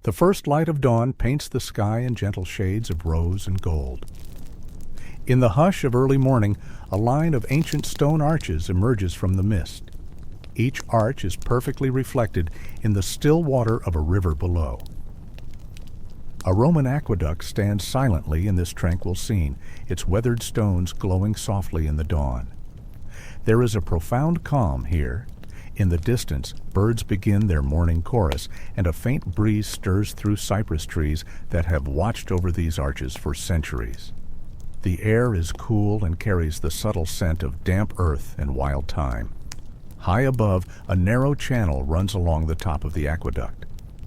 The first light of dawn paints the sky in gentle shades of rose and gold. In the hush of early morning, a line of ancient stone arches emerges from the mist. Each arch is perfectly reflected in the still water of a river below. A Roman aqueduct stands silently in this tranquil scene, its weathered stones glowing softly in the dawn. There is a profound calm here. In the distance, birds begin their morning chorus, and a faint breeze stirs through cypress trees that have watched over these arches for centuries. The air is cool and carries the subtle scent of damp earth and wild thyme. High above, a narrow channel runs along the top of the aqueduct.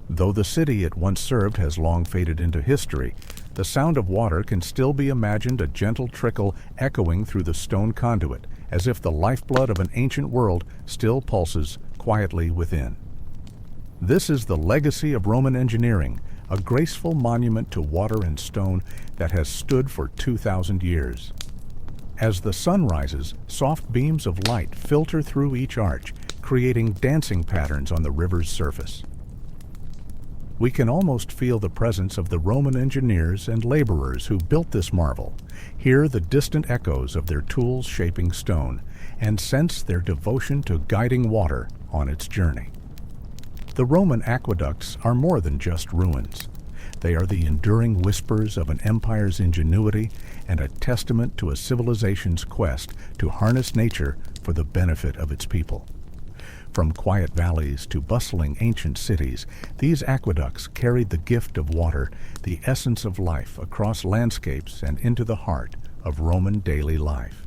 Though the city it once served has long faded into history, the sound of water can still be imagined, a gentle trickle echoing through the stone conduit, as if the lifeblood of an ancient world still pulses quietly within. This is the legacy of Roman engineering, a graceful monument to water and stone that has stood for 2,000 years. As the sun rises, soft beams of light filter through each arch, creating dancing patterns on the river's surface. We can almost feel the presence of the Roman engineers and laborers who built this marvel, hear the distant echoes of their tools shaping stone, and sense their devotion to guiding water on its journey. The Roman aqueducts are more than just ruins. They are the enduring whispers of an empire's ingenuity and a testament to a civilization's quest to harness nature for the benefit of its people. From quiet valleys to bustling ancient cities, these aqueducts carried the gift of water, the essence of life, across landscapes and into the heart of Roman daily life.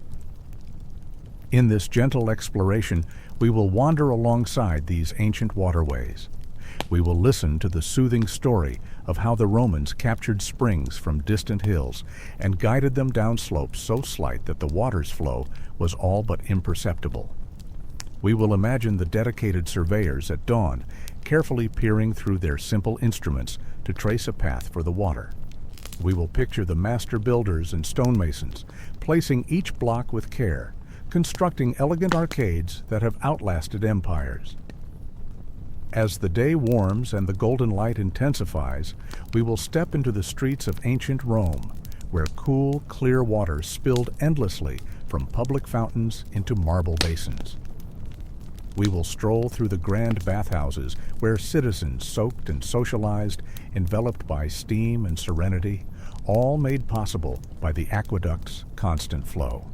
In this gentle exploration, we will wander alongside these ancient waterways. We will listen to the soothing story of how the Romans captured springs from distant hills and guided them down slopes so slight that the water's flow was all but imperceptible. We will imagine the dedicated surveyors at dawn, carefully peering through their simple instruments to trace a path for the water. We will picture the master builders and stonemasons, placing each block with care, constructing elegant arcades that have outlasted empires. As the day warms and the golden light intensifies, we will step into the streets of ancient Rome, where cool, clear water spilled endlessly from public fountains into marble basins. We will stroll through the grand bathhouses where citizens soaked and socialized, enveloped by steam and serenity, all made possible by the aqueduct's constant flow.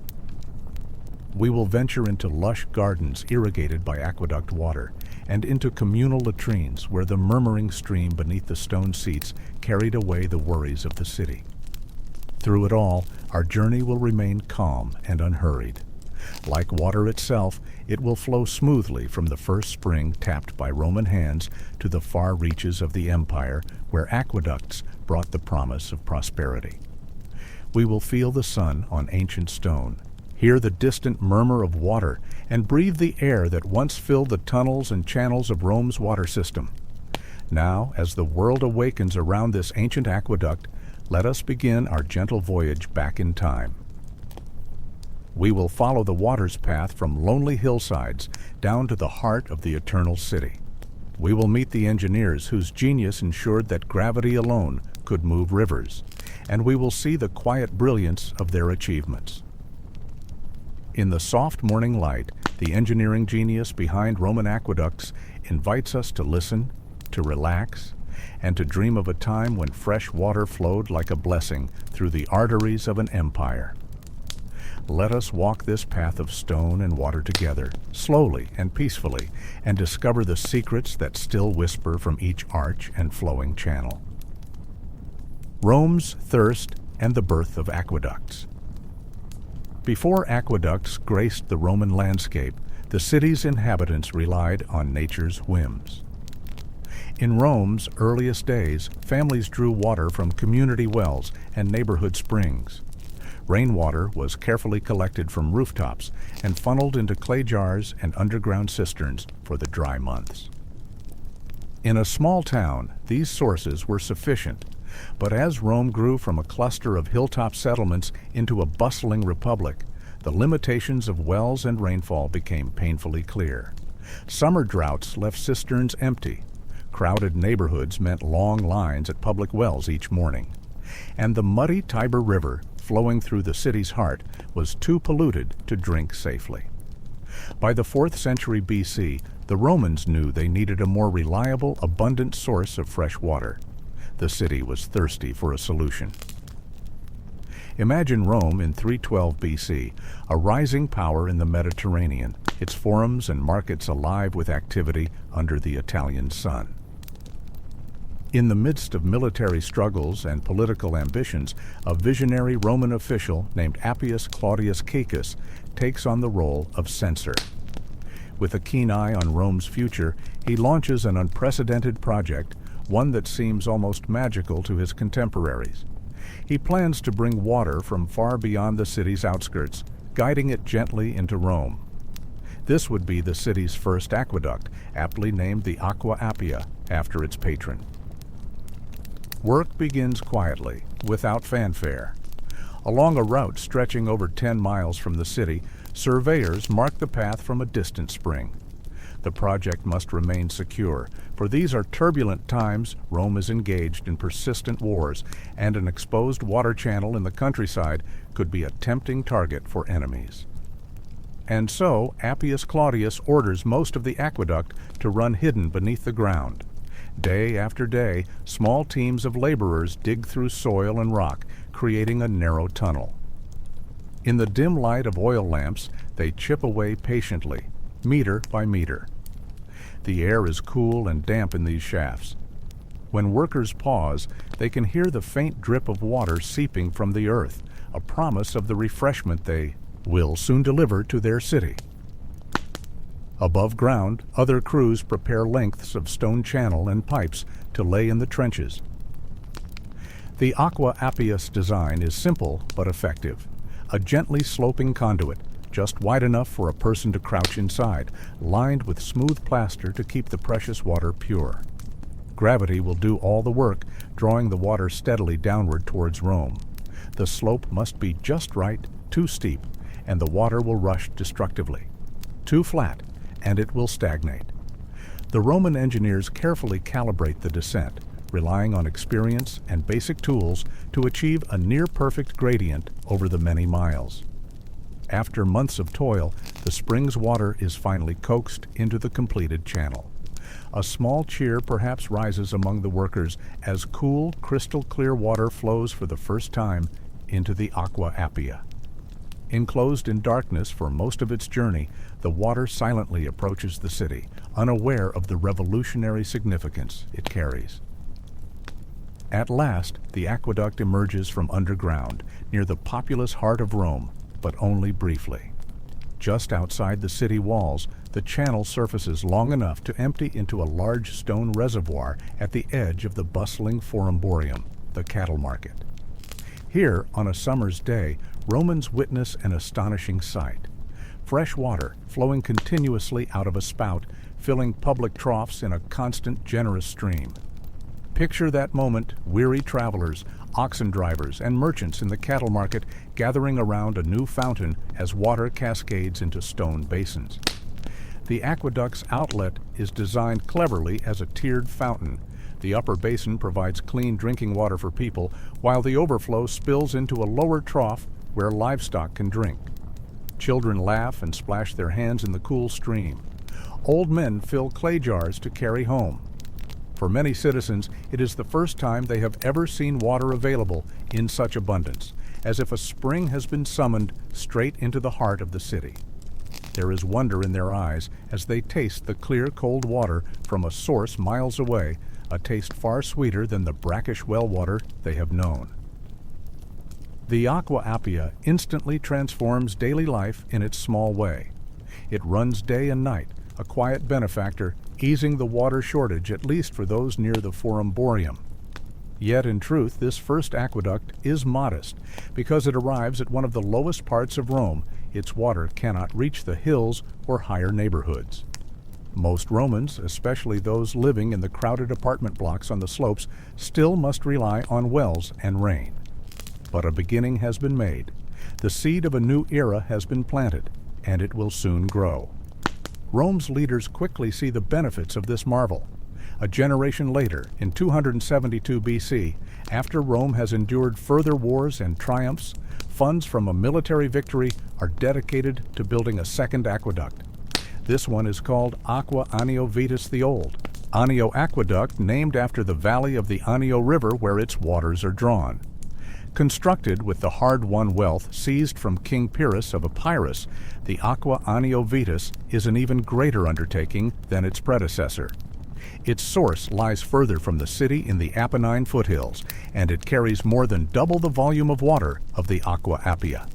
We will venture into lush gardens irrigated by aqueduct water, and into communal latrines where the murmuring stream beneath the stone seats carried away the worries of the city. Through it all, our journey will remain calm and unhurried. Like water itself, it will flow smoothly from the first spring tapped by Roman hands to the far reaches of the empire where aqueducts brought the promise of prosperity. We will feel the sun on ancient stone, hear the distant murmur of water, and breathe the air that once filled the tunnels and channels of Rome's water system. Now, as the world awakens around this ancient aqueduct, let us begin our gentle voyage back in time. We will follow the water's path from lonely hillsides down to the heart of the eternal city. We will meet the engineers whose genius ensured that gravity alone could move rivers, and we will see the quiet brilliance of their achievements. In the soft morning light, the engineering genius behind Roman aqueducts invites us to listen, to relax, and to dream of a time when fresh water flowed like a blessing through the arteries of an empire. Let us walk this path of stone and water together, slowly and peacefully, and discover the secrets that still whisper from each arch and flowing channel. Rome's thirst and the birth of aqueducts. Before aqueducts graced the Roman landscape, the city's inhabitants relied on nature's whims. In Rome's earliest days, families drew water from community wells and neighborhood springs. Rainwater was carefully collected from rooftops and funneled into clay jars and underground cisterns for the dry months. In a small town, these sources were sufficient, but as Rome grew from a cluster of hilltop settlements into a bustling republic, the limitations of wells and rainfall became painfully clear. Summer droughts left cisterns empty. Crowded neighborhoods meant long lines at public wells each morning. And the muddy Tiber River, flowing through the city's heart, was too polluted to drink safely. By the 4th century BC, the Romans knew they needed a more reliable, abundant source of fresh water. The city was thirsty for a solution. Imagine Rome in 312 BC, a rising power in the Mediterranean, its forums and markets alive with activity under the Italian sun. In the midst of military struggles and political ambitions, a visionary Roman official named Appius Claudius Caecus takes on the role of censor. With a keen eye on Rome's future, he launches an unprecedented project, one that seems almost magical to his contemporaries. He plans to bring water from far beyond the city's outskirts, guiding it gently into Rome. This would be the city's first aqueduct, aptly named the Aqua Appia, after its patron. Work begins quietly, without fanfare. Along a route stretching over 10 miles from the city, surveyors mark the path from a distant spring. The project must remain secure, for these are turbulent times. Rome is engaged in persistent wars, and an exposed water channel in the countryside could be a tempting target for enemies. And so, Appius Claudius orders most of the aqueduct to run hidden beneath the ground. Day after day, small teams of laborers dig through soil and rock, creating a narrow tunnel. In the dim light of oil lamps, they chip away patiently, meter by meter. The air is cool and damp in these shafts. When workers pause, they can hear the faint drip of water seeping from the earth, a promise of the refreshment they will soon deliver to their city. Above ground, other crews prepare lengths of stone channel and pipes to lay in the trenches. The Aqua Appia's design is simple but effective. A gently sloping conduit, just wide enough for a person to crouch inside, lined with smooth plaster to keep the precious water pure. Gravity will do all the work, drawing the water steadily downward towards Rome. The slope must be just right, too steep, and the water will rush destructively. Too flat, and it will stagnate. The Roman engineers carefully calibrate the descent, relying on experience and basic tools to achieve a near-perfect gradient over the many miles. After months of toil, the spring's water is finally coaxed into the completed channel. A small cheer perhaps rises among the workers as cool, crystal-clear water flows for the first time into the Aqua Appia. Enclosed in darkness for most of its journey, the water silently approaches the city, unaware of the revolutionary significance it carries. At last, the aqueduct emerges from underground, near the populous heart of Rome, but only briefly. Just outside the city walls, the channel surfaces long enough to empty into a large stone reservoir at the edge of the bustling Forumborium, the cattle market. Here, on a summer's day, Romans witness an astonishing sight. Fresh water flowing continuously out of a spout, filling public troughs in a constant, generous stream. Picture that moment, weary travelers, oxen drivers, and merchants in the cattle market gathering around a new fountain as water cascades into stone basins. The aqueduct's outlet is designed cleverly as a tiered fountain. The upper basin provides clean drinking water for people, while the overflow spills into a lower trough where livestock can drink. Children laugh and splash their hands in the cool stream. Old men fill clay jars to carry home. For many citizens, it is the first time they have ever seen water available in such abundance, as if a spring has been summoned straight into the heart of the city. There is wonder in their eyes as they taste the clear, cold water from a source miles away, a taste far sweeter than the brackish well water they have known. The Aqua Appia instantly transforms daily life in its small way. It runs day and night, a quiet benefactor, easing the water shortage at least for those near the Forumborium. Yet in truth, this first aqueduct is modest. Because it arrives at one of the lowest parts of Rome, its water cannot reach the hills or higher neighborhoods. Most Romans, especially those living in the crowded apartment blocks on the slopes, still must rely on wells and rain. But a beginning has been made. The seed of a new era has been planted, and it will soon grow. Rome's leaders quickly see the benefits of this marvel. A generation later, in 272 BC, after Rome has endured further wars and triumphs, funds from a military victory are dedicated to building a second aqueduct. This one is called Aqua Anio Vetus the Old. Anio Aqueduct, named after the valley of the Anio River where its waters are drawn. Constructed with the hard-won wealth seized from King Pyrrhus of Epirus, the Aqua Anio Vetus is an even greater undertaking than its predecessor. Its source lies further from the city in the Apennine foothills, and it carries more than double the volume of water of the Aqua Appia.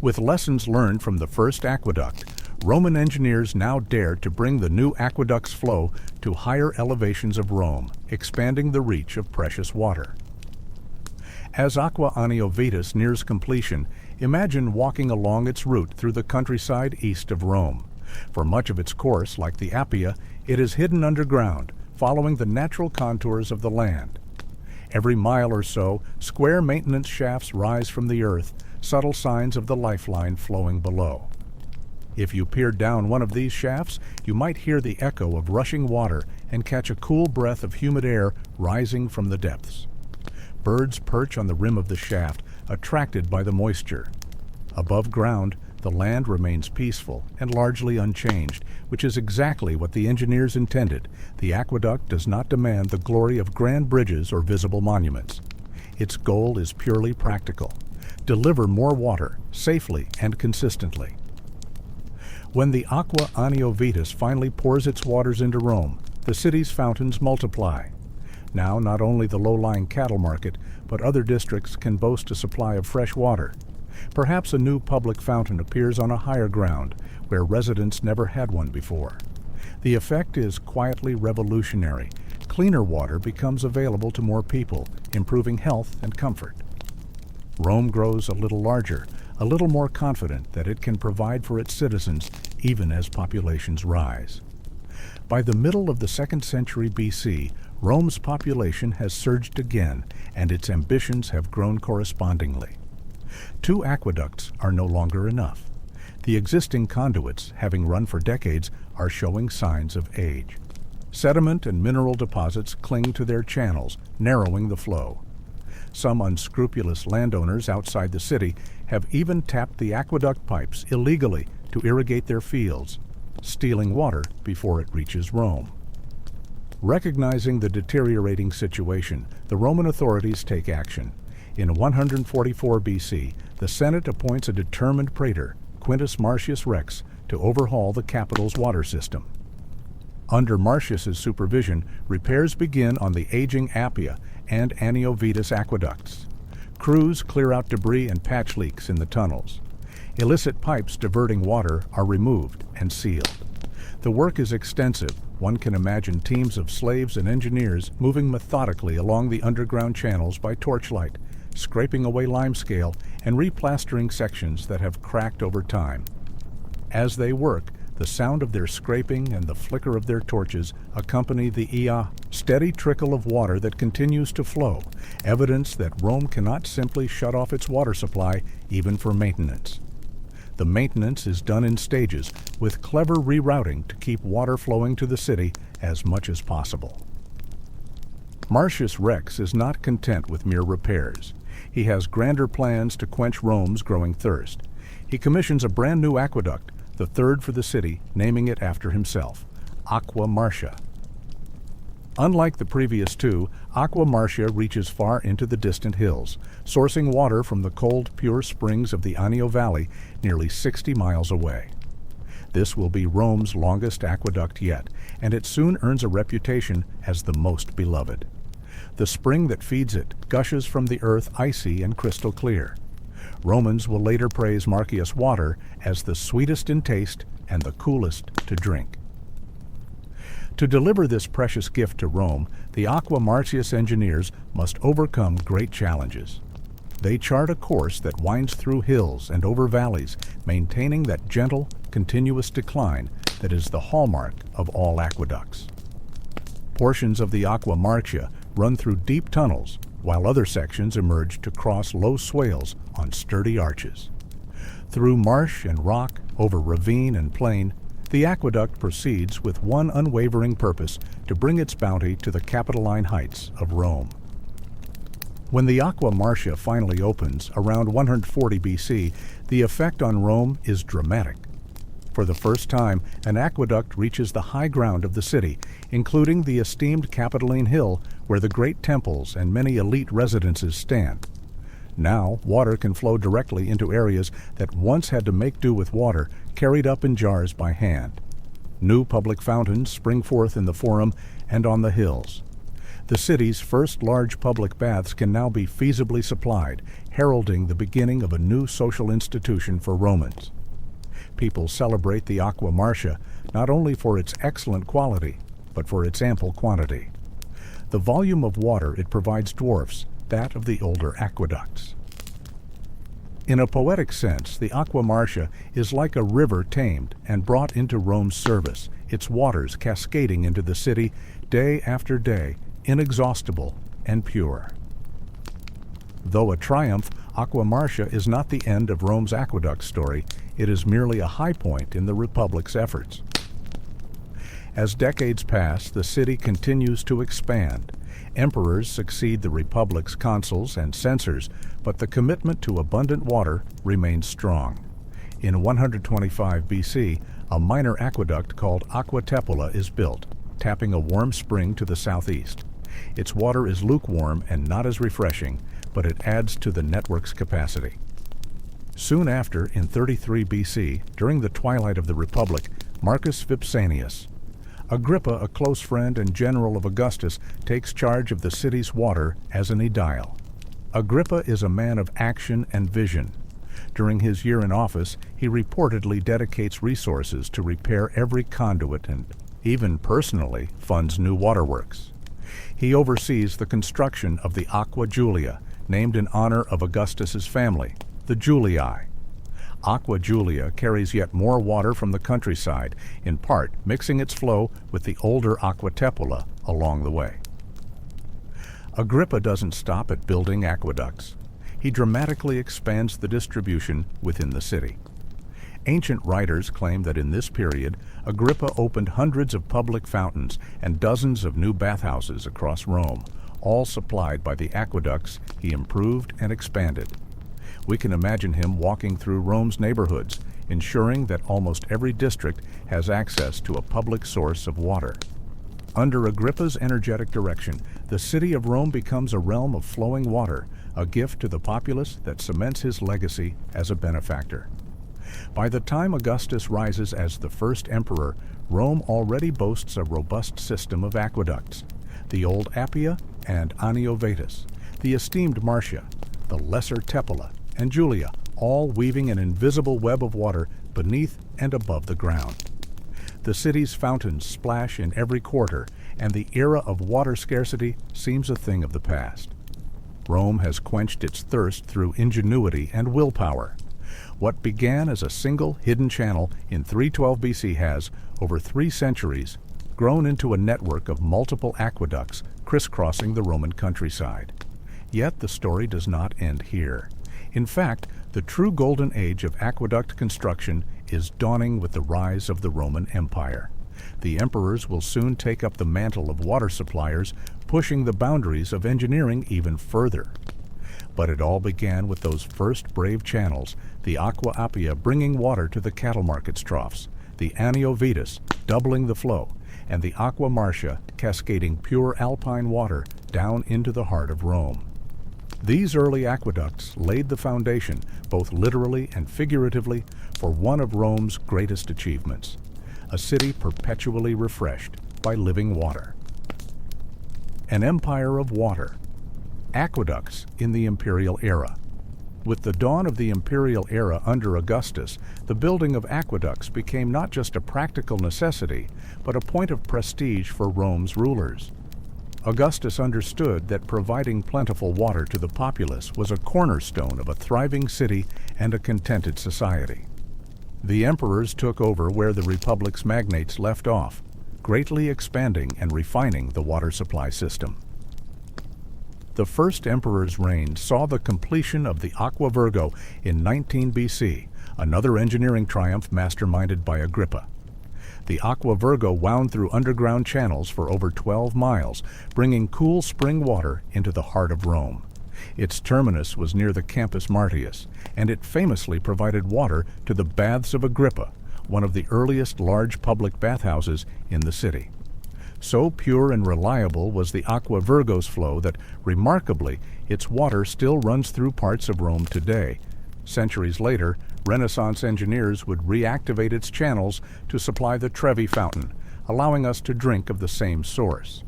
With lessons learned from the first aqueduct, Roman engineers now dared to bring the new aqueduct's flow to higher elevations of Rome, expanding the reach of precious water. As Aqua Anio Vetus nears completion, imagine walking along its route through the countryside east of Rome. For much of its course, like the Appia, it is hidden underground, following the natural contours of the land. Every mile or so, square maintenance shafts rise from the earth, subtle signs of the lifeline flowing below. If you peer down one of these shafts, you might hear the echo of rushing water and catch a cool breath of humid air rising from the depths. Birds perch on the rim of the shaft, attracted by the moisture. Above ground, the land remains peaceful and largely unchanged, which is exactly what the engineers intended. The aqueduct does not demand the glory of grand bridges or visible monuments. Its goal is purely practical: deliver more water safely and consistently. When the Aqua Anio Vetus finally pours its waters into Rome, the city's fountains multiply. Now not only the low-lying cattle market, but other districts can boast a supply of fresh water. Perhaps a new public fountain appears on a higher ground, where residents never had one before. The effect is quietly revolutionary. Cleaner water becomes available to more people, improving health and comfort. Rome grows a little larger, a little more confident that it can provide for its citizens even as populations rise. By the middle of the 2nd century BC, Rome's population has surged again, and its ambitions have grown correspondingly. 2 aqueducts are no longer enough. The existing conduits, having run for decades, are showing signs of age. Sediment and mineral deposits cling to their channels, narrowing the flow. Some unscrupulous landowners outside the city have even tapped the aqueduct pipes illegally to irrigate their fields, stealing water before it reaches Rome. Recognizing the deteriorating situation, the Roman authorities take action. In 144 BC, the Senate appoints a determined praetor, Quintus Marcius Rex, to overhaul the capital's water system. Under Marcius's supervision, repairs begin on the aging Appia and Anio Vetus aqueducts. Crews clear out debris and patch leaks in the tunnels. Illicit pipes diverting water are removed and sealed. The work is extensive. One can imagine teams of slaves and engineers moving methodically along the underground channels by torchlight, scraping away limescale and replastering sections that have cracked over time. As they work, the sound of their scraping and the flicker of their torches accompany the steady trickle of water that continues to flow, evidence that Rome cannot simply shut off its water supply, even for maintenance. The maintenance is done in stages, with clever rerouting to keep water flowing to the city as much as possible. Marcius Rex is not content with mere repairs. He has grander plans to quench Rome's growing thirst. He commissions a brand new aqueduct, the third for the city, naming it after himself, Aqua Marcia. Unlike the previous 2, Aqua Marcia reaches far into the distant hills, sourcing water from the cold, pure springs of the Anio Valley nearly 60 miles away. This will be Rome's longest aqueduct yet, and it soon earns a reputation as the most beloved. The spring that feeds it gushes from the earth icy and crystal clear. Romans will later praise Marcius' water as the sweetest in taste and the coolest to drink. To deliver this precious gift to Rome, the Aqua Marcius engineers must overcome great challenges. They chart a course that winds through hills and over valleys, maintaining that gentle, continuous decline that is the hallmark of all aqueducts. Portions of the Aqua Marcia run through deep tunnels, while other sections emerge to cross low swales on sturdy arches. Through marsh and rock, over ravine and plain, The aqueduct proceeds with one unwavering purpose: to bring its bounty to the Capitoline heights of Rome. When the Aqua Marcia finally opens, around 140 BC, the effect on Rome is dramatic. For the first time, an aqueduct reaches the high ground of the city, including the esteemed Capitoline Hill, where the great temples and many elite residences stand. Now, water can flow directly into areas that once had to make do with water carried up in jars by hand. New public fountains spring forth in the Forum and on the hills. The city's first large public baths can now be feasibly supplied, heralding the beginning of a new social institution for Romans. People celebrate the Aqua Marcia not only for its excellent quality, but for its ample quantity. The volume of water it provides dwarfs that of the older aqueducts. In a poetic sense, the Aqua Marcia is like a river tamed and brought into Rome's service, its waters cascading into the city day after day, inexhaustible and pure. Though a triumph, Aqua Marcia is not the end of Rome's aqueduct story. It is merely a high point in the Republic's efforts. As decades pass, the city continues to expand. Emperors succeed the Republic's consuls and censors, but the commitment to abundant water remains strong. In 125 BC, a minor aqueduct called Aqua Tepula is built, tapping a warm spring to the southeast. Its water is lukewarm and not as refreshing, but it adds to the network's capacity. Soon after, in 33 BC, during the twilight of the Republic, Marcus Vipsanius, Agrippa, a close friend and general of Augustus, takes charge of the city's water as an aedile. Agrippa is a man of action and vision. During his year in office, he reportedly dedicates resources to repair every conduit and even personally funds new waterworks. He oversees the construction of the Aqua Julia, named in honor of Augustus's family, the Julii. Aqua Julia carries yet more water from the countryside, in part mixing its flow with the older Aqua Tepula along the way. Agrippa doesn't stop at building aqueducts. He dramatically expands the distribution within the city. Ancient writers claim that in this period, Agrippa opened hundreds of public fountains and dozens of new bathhouses across Rome, all supplied by the aqueducts he improved and expanded. We can imagine him walking through Rome's neighborhoods, ensuring that almost every district has access to a public source of water. Under Agrippa's energetic direction, the city of Rome becomes a realm of flowing water, a gift to the populace that cements his legacy as a benefactor. By the time Augustus rises as the first emperor, Rome already boasts a robust system of aqueducts: the old Appia and Anio Vetus, the esteemed Marcia, the lesser Tepula, and Julia, all weaving an invisible web of water beneath and above the ground. The city's fountains splash in every quarter, and the era of water scarcity seems a thing of the past. Rome has quenched its thirst through ingenuity and willpower. What began as a single hidden channel in 312 BC has, over 3 centuries, grown into a network of multiple aqueducts crisscrossing the Roman countryside. Yet the story does not end here. In fact, the true golden age of aqueduct construction is dawning with the rise of the Roman Empire. The emperors will soon take up the mantle of water suppliers, pushing the boundaries of engineering even further. But it all began with those first brave channels, the Aqua Appia bringing water to the cattle market's troughs, the Anio Vetus doubling the flow, and the Aqua Marcia cascading pure alpine water down into the heart of Rome. These early aqueducts laid the foundation, both literally and figuratively, for one of Rome's greatest achievements: a city perpetually refreshed by living water. An empire of water. Aqueducts in the imperial era. With the dawn of the imperial era under Augustus, the building of aqueducts became not just a practical necessity, but a point of prestige for Rome's rulers. Augustus understood that providing plentiful water to the populace was a cornerstone of a thriving city and a contented society. The emperors took over where the Republic's magnates left off, greatly expanding and refining the water supply system. The first emperor's reign saw the completion of the Aqua Virgo in 19 BC, another engineering triumph masterminded by Agrippa. The Aqua Virgo wound through underground channels for over 12 miles, bringing cool spring water into the heart of Rome. Its terminus was near the Campus Martius, and it famously provided water to the Baths of Agrippa, one of the earliest large public bathhouses in the city. So pure and reliable was the Aqua Virgo's flow that, remarkably, its water still runs through parts of Rome today. Centuries later, Renaissance engineers would reactivate its channels to supply the Trevi Fountain, allowing us to drink of the same source.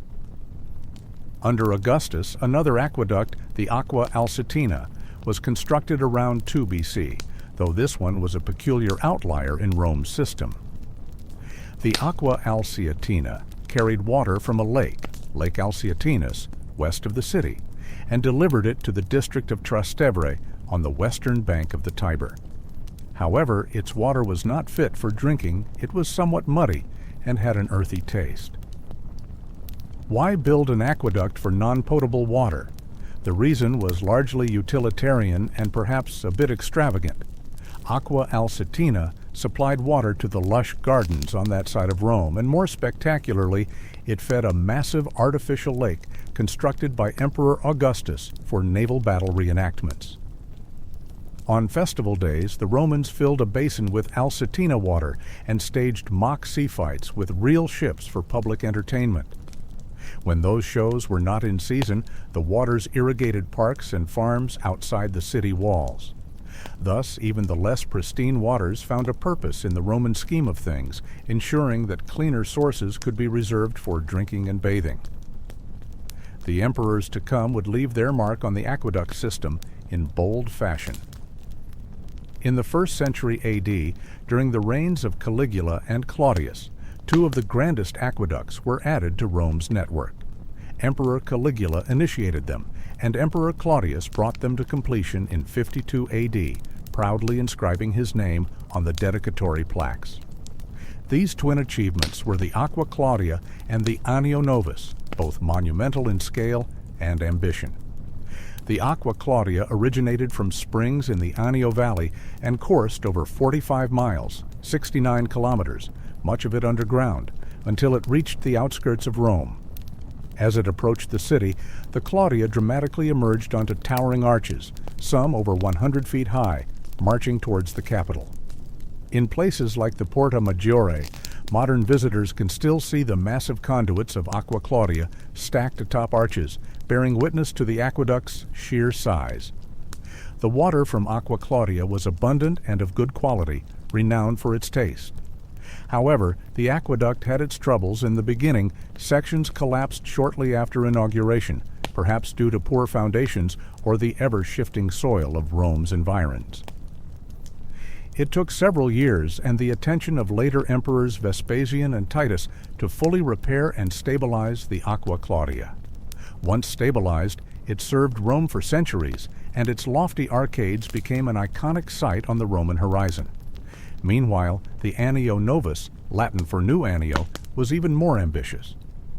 Under Augustus, another aqueduct, the Aqua Alsitina, was constructed around 2 BC, though this one was a peculiar outlier in Rome's system. The Aqua Alsiatina carried water from a lake, Lake Alsiatinus, west of the city, and delivered it to the district of Trastevere on the western bank of the Tiber. However, its water was not fit for drinking. It was somewhat muddy and had an earthy taste. Why build an aqueduct for non-potable water? The reason was largely utilitarian and perhaps a bit extravagant. Aqua Alsitina supplied water to the lush gardens on that side of Rome, and more spectacularly, it fed a massive artificial lake constructed by Emperor Augustus for naval battle reenactments. On festival days, the Romans filled a basin with Alsitina water and staged mock sea fights with real ships for public entertainment. When those shows were not in season, the waters irrigated parks and farms outside the city walls. Thus, even the less pristine waters found a purpose in the Roman scheme of things, ensuring that cleaner sources could be reserved for drinking and bathing. The emperors to come would leave their mark on the aqueduct system in bold fashion. In the 1st century AD, during the reigns of Caligula and Claudius, 2 of the grandest aqueducts were added to Rome's network. Emperor Caligula initiated them, and Emperor Claudius brought them to completion in 52 AD, proudly inscribing his name on the dedicatory plaques. These twin achievements were the Aqua Claudia and the Anio Novus, both monumental in scale and ambition. The Aqua Claudia originated from springs in the Anio Valley and coursed over 45 miles, 69 kilometers, much of it underground, until it reached the outskirts of Rome. As it approached the city, the Claudia dramatically emerged onto towering arches, some over 100 feet high, marching towards the capital. In places like the Porta Maggiore, modern visitors can still see the massive conduits of Aqua Claudia stacked atop arches, bearing witness to the aqueduct's sheer size. The water from Aqua Claudia was abundant and of good quality, renowned for its taste. However, the aqueduct had its troubles in the beginning. Sections collapsed shortly after inauguration, perhaps due to poor foundations or the ever-shifting soil of Rome's environs. It took several years and the attention of later emperors Vespasian and Titus to fully repair and stabilize the Aqua Claudia. Once stabilized, it served Rome for centuries, and its lofty arcades became an iconic sight on the Roman horizon. Meanwhile, the Anio Novus, Latin for New Anio, was even more ambitious.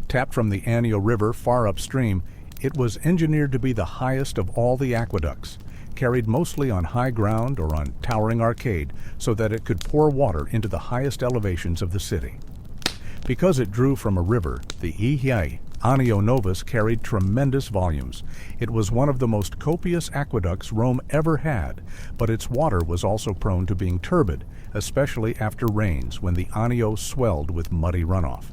Tapped from the Anio River far upstream, it was engineered to be the highest of all the aqueducts, carried mostly on high ground or on towering arcade so that it could pour water into the highest elevations of the city. Because it drew from a river, the Anio Novus carried tremendous volumes. It was one of the most copious aqueducts Rome ever had, but its water was also prone to being turbid, especially after rains when the Anio swelled with muddy runoff.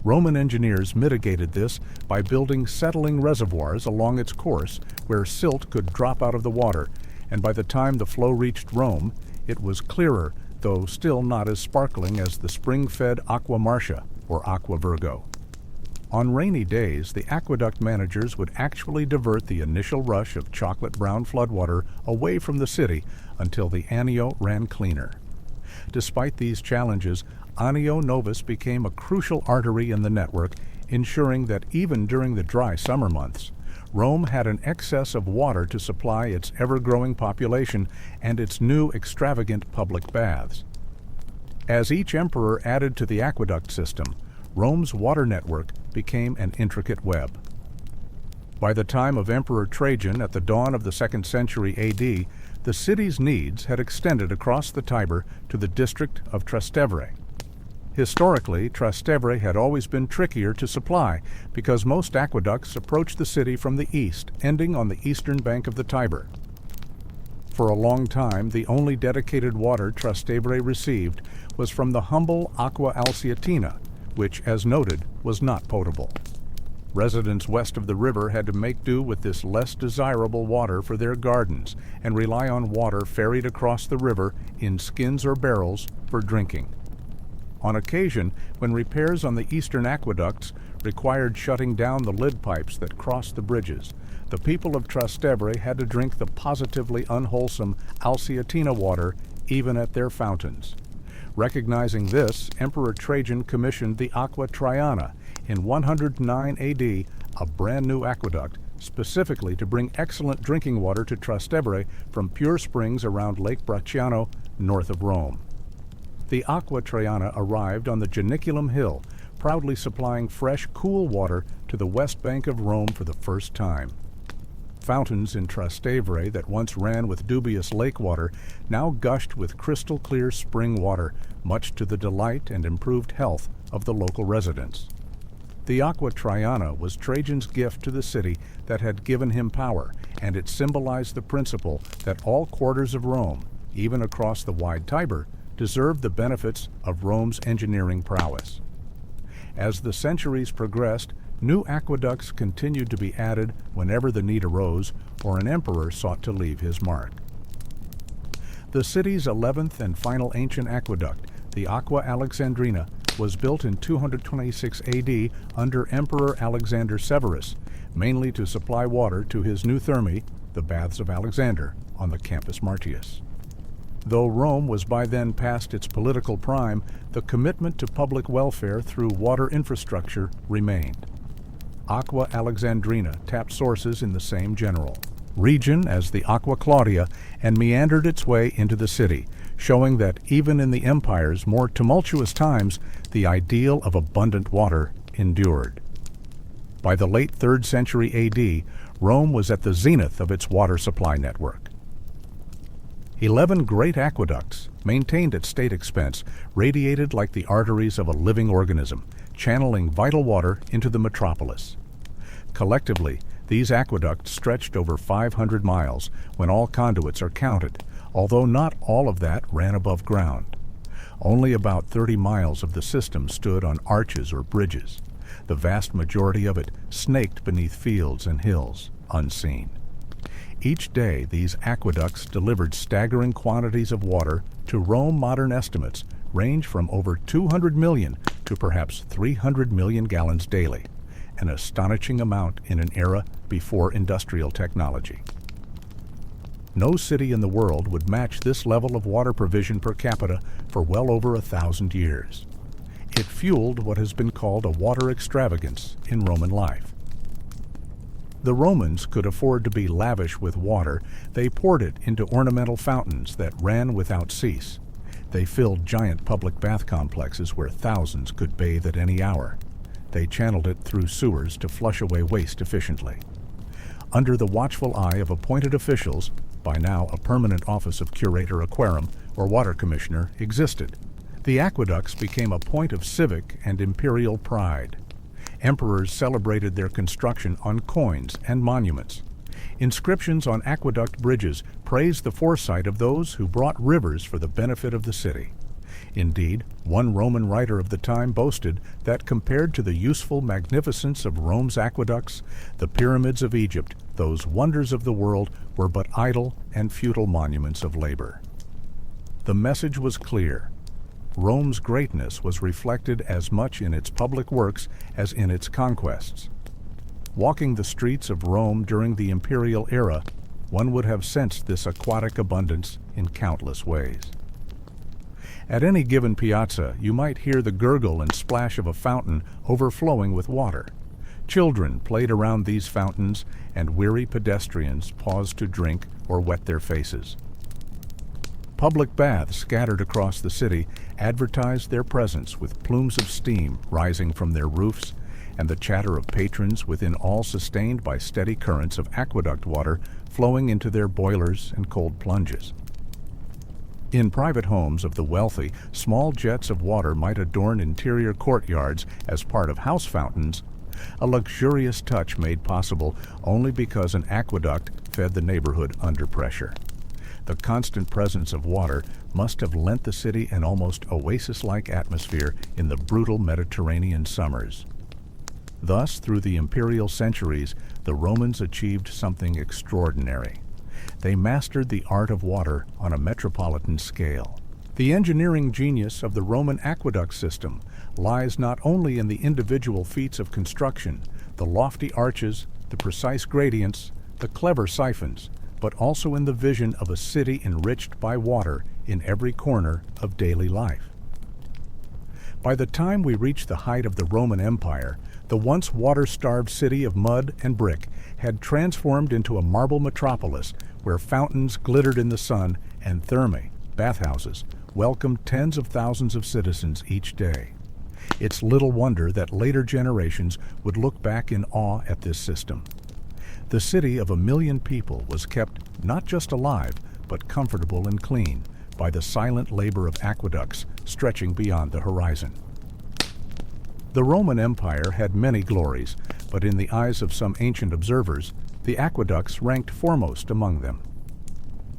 Roman engineers mitigated this by building settling reservoirs along its course where silt could drop out of the water, and by the time the flow reached Rome, it was clearer, though still not as sparkling as the spring-fed Aqua Marcia or Aqua Virgo. On rainy days, the aqueduct managers would actually divert the initial rush of chocolate-brown floodwater away from the city until the Anio ran cleaner. Despite these challenges, Anio Novus became a crucial artery in the network, ensuring that even during the dry summer months, Rome had an excess of water to supply its ever-growing population and its new extravagant public baths. As each emperor added to the aqueduct system, Rome's water network became an intricate web. By the time of Emperor Trajan at the dawn of the 2nd century AD, the city's needs had extended across the Tiber to the district of Trastevere. Historically, Trastevere had always been trickier to supply because most aqueducts approached the city from the east, ending on the eastern bank of the Tiber. For a long time, the only dedicated water Trastevere received was from the humble Aqua Alsiatina, which, as noted, was not potable. Residents west of the river had to make do with this less desirable water for their gardens and rely on water ferried across the river in skins or barrels for drinking. On occasion, when repairs on the eastern aqueducts required shutting down the lid pipes that crossed the bridges, the people of Trastevere had to drink the positively unwholesome Alsiatina water even at their fountains. Recognizing this, Emperor Trajan commissioned the Aqua Traiana in 109 AD, a brand new aqueduct, specifically to bring excellent drinking water to Trastevere from pure springs around Lake Bracciano, north of Rome. The Aqua Traiana arrived on the Janiculum Hill, proudly supplying fresh, cool water to the west bank of Rome for the first time. Fountains in Trastevere that once ran with dubious lake water now gushed with crystal-clear spring water, much to the delight and improved health of the local residents. The Aqua Traiana was Trajan's gift to the city that had given him power, and it symbolized the principle that all quarters of Rome, even across the wide Tiber, deserved the benefits of Rome's engineering prowess. As the centuries progressed, new aqueducts continued to be added whenever the need arose or an emperor sought to leave his mark. The city's 11th and final ancient aqueduct, the Aqua Alexandrina, was built in 226 AD under Emperor Alexander Severus, mainly to supply water to his new thermae, the Baths of Alexander, on the Campus Martius. Though Rome was by then past its political prime, the commitment to public welfare through water infrastructure remained. Aqua Alexandrina tapped sources in the same general region as the Aqua Claudia and meandered its way into the city, showing that even in the empire's more tumultuous times, the ideal of abundant water endured. By the late 3rd century AD, Rome was at the zenith of its water supply network. 11 great aqueducts, maintained at state expense, radiated like the arteries of a living organism, channeling vital water into the metropolis. Collectively, these aqueducts stretched over 500 miles when all conduits are counted, although not all of that ran above ground. Only about 30 miles of the system stood on arches or bridges. The vast majority of it snaked beneath fields and hills, unseen. Each day, these aqueducts delivered staggering quantities of water to Rome. Modern estimates range from over 200 million to perhaps 300 million gallons daily, an astonishing amount in an era before industrial technology. No city in the world would match this level of water provision per capita for well over 1,000 years. It fueled what has been called a water extravagance in Roman life. The Romans could afford to be lavish with water. They poured it into ornamental fountains that ran without cease. They filled giant public bath complexes where thousands could bathe at any hour. They channeled it through sewers to flush away waste efficiently. Under the watchful eye of appointed officials, by now a permanent office of curator aquarum or water commissioner existed. The aqueducts became a point of civic and imperial pride. Emperors celebrated their construction on coins and monuments. Inscriptions on aqueduct bridges praised the foresight of those who brought rivers for the benefit of the city. Indeed, one Roman writer of the time boasted that compared to the useful magnificence of Rome's aqueducts, the pyramids of Egypt, those wonders of the world, were but idle and futile monuments of labor. The message was clear. Rome's greatness was reflected as much in its public works as in its conquests. Walking the streets of Rome during the imperial era, one would have sensed this aquatic abundance in countless ways. At any given piazza, you might hear the gurgle and splash of a fountain overflowing with water. Children played around these fountains, and weary pedestrians paused to drink or wet their faces. Public baths scattered across the city advertised their presence with plumes of steam rising from their roofs and the chatter of patrons within, all sustained by steady currents of aqueduct water flowing into their boilers and cold plunges. In private homes of the wealthy, small jets of water might adorn interior courtyards as part of house fountains, a luxurious touch made possible only because an aqueduct fed the neighborhood under pressure. The constant presence of water must have lent the city an almost oasis-like atmosphere in the brutal Mediterranean summers. Thus, through the imperial centuries, the Romans achieved something extraordinary. They mastered the art of water on a metropolitan scale. The engineering genius of the Roman aqueduct system lies not only in the individual feats of construction, the lofty arches, the precise gradients, the clever siphons, but also in the vision of a city enriched by water in every corner of daily life. By the time we reach the height of the Roman Empire, the once water-starved city of mud and brick had transformed into a marble metropolis where fountains glittered in the sun and thermae, bathhouses, welcomed tens of thousands of citizens each day. It's little wonder that later generations would look back in awe at this system. The city of 1 million people was kept not just alive, but comfortable and clean by the silent labor of aqueducts stretching beyond the horizon. The Roman Empire had many glories, but in the eyes of some ancient observers, the aqueducts ranked foremost among them.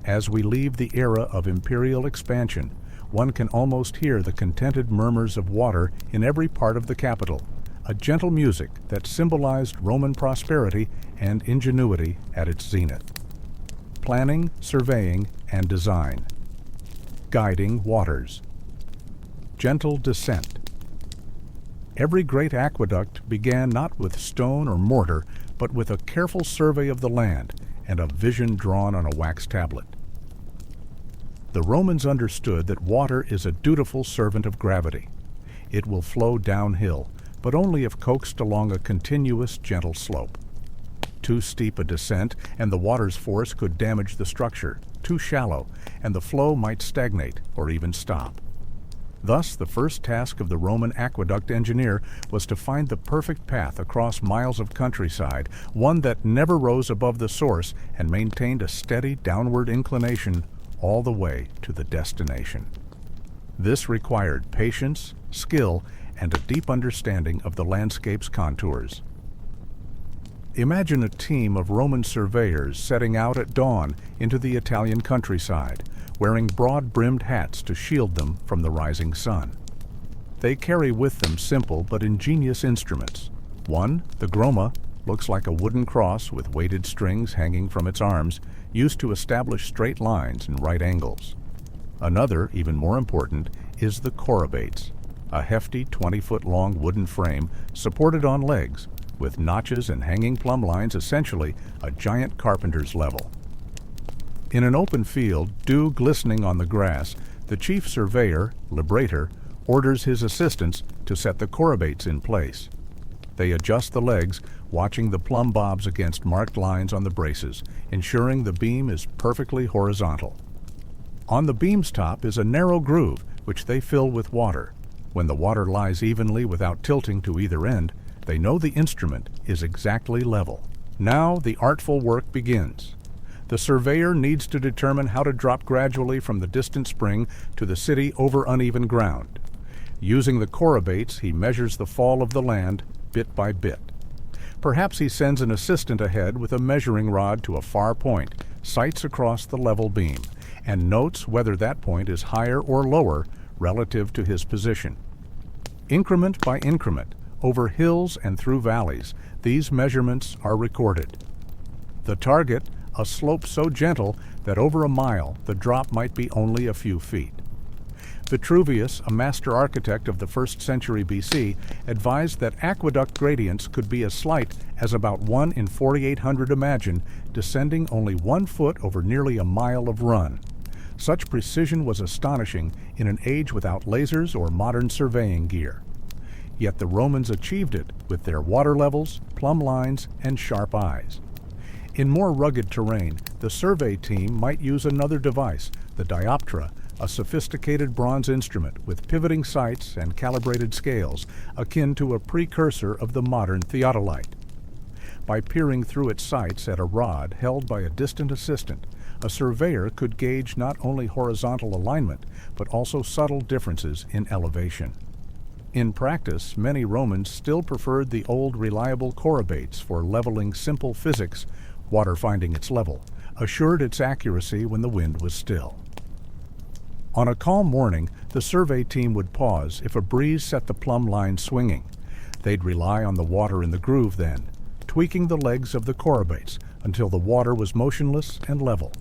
As we leave the era of imperial expansion, one can almost hear the contented murmurs of water in every part of the capital, a gentle music that symbolized Roman prosperity and ingenuity at its zenith. Planning, surveying, and design. Guiding waters. Gentle descent. Every great aqueduct began not with stone or mortar, but with a careful survey of the land and a vision drawn on a wax tablet. The Romans understood that water is a dutiful servant of gravity. It will flow downhill, but only if coaxed along a continuous, gentle slope. Too steep a descent, and the water's force could damage the structure. Too shallow, and the flow might stagnate or even stop. Thus, the first task of the Roman aqueduct engineer was to find the perfect path across miles of countryside, one that never rose above the source and maintained a steady downward inclination all the way to the destination. This required patience, skill, and a deep understanding of the landscape's contours. Imagine a team of Roman surveyors setting out at dawn into the Italian countryside, wearing broad-brimmed hats to shield them from the rising sun. They carry with them simple but ingenious instruments. One, the groma, looks like a wooden cross with weighted strings hanging from its arms, used to establish straight lines and right angles. Another, even more important, is the courtyards, a hefty 20-foot-long wooden frame supported on legs, with notches and hanging plumb lines, essentially a giant carpenter's level. In an open field, dew glistening on the grass, the chief surveyor, librator, orders his assistants to set the courtyards in place. They adjust the legs, watching the plumb bobs against marked lines on the braces, ensuring the beam is perfectly horizontal. On the beam's top is a narrow groove, which they fill with water. When the water lies evenly without tilting to either end, they know the instrument is exactly level. Now the artful work begins. The surveyor needs to determine how to drop gradually from the distant spring to the city over uneven ground. Using the courtyards, he measures the fall of the land bit by bit. Perhaps he sends an assistant ahead with a measuring rod to a far point, sights across the level beam, and notes whether that point is higher or lower relative to his position. Increment by increment, over hills and through valleys, these measurements are recorded. The target, a slope so gentle that over a mile the drop might be only a few feet. Vitruvius, a master architect of the 1st century BC, advised that aqueduct gradients could be as slight as about 1 in 4,800 imagine, descending only 1 foot over nearly a mile of run. Such precision was astonishing in an age without lasers or modern surveying gear. Yet the Romans achieved it with their water levels, plumb lines, and sharp eyes. In more rugged terrain, the survey team might use another device, the dioptra, a sophisticated bronze instrument with pivoting sights and calibrated scales, akin to a precursor of the modern theodolite. By peering through its sights at a rod held by a distant assistant, a surveyor could gauge not only horizontal alignment, but also subtle differences in elevation. In practice, many Romans still preferred the old reliable chorobates for leveling simple physics, water finding its level, assured its accuracy when the wind was still. On a calm morning, the survey team would pause if a breeze set the plumb line swinging. They'd rely on the water in the groove then, tweaking the legs of the chorobates until the water was motionless and level.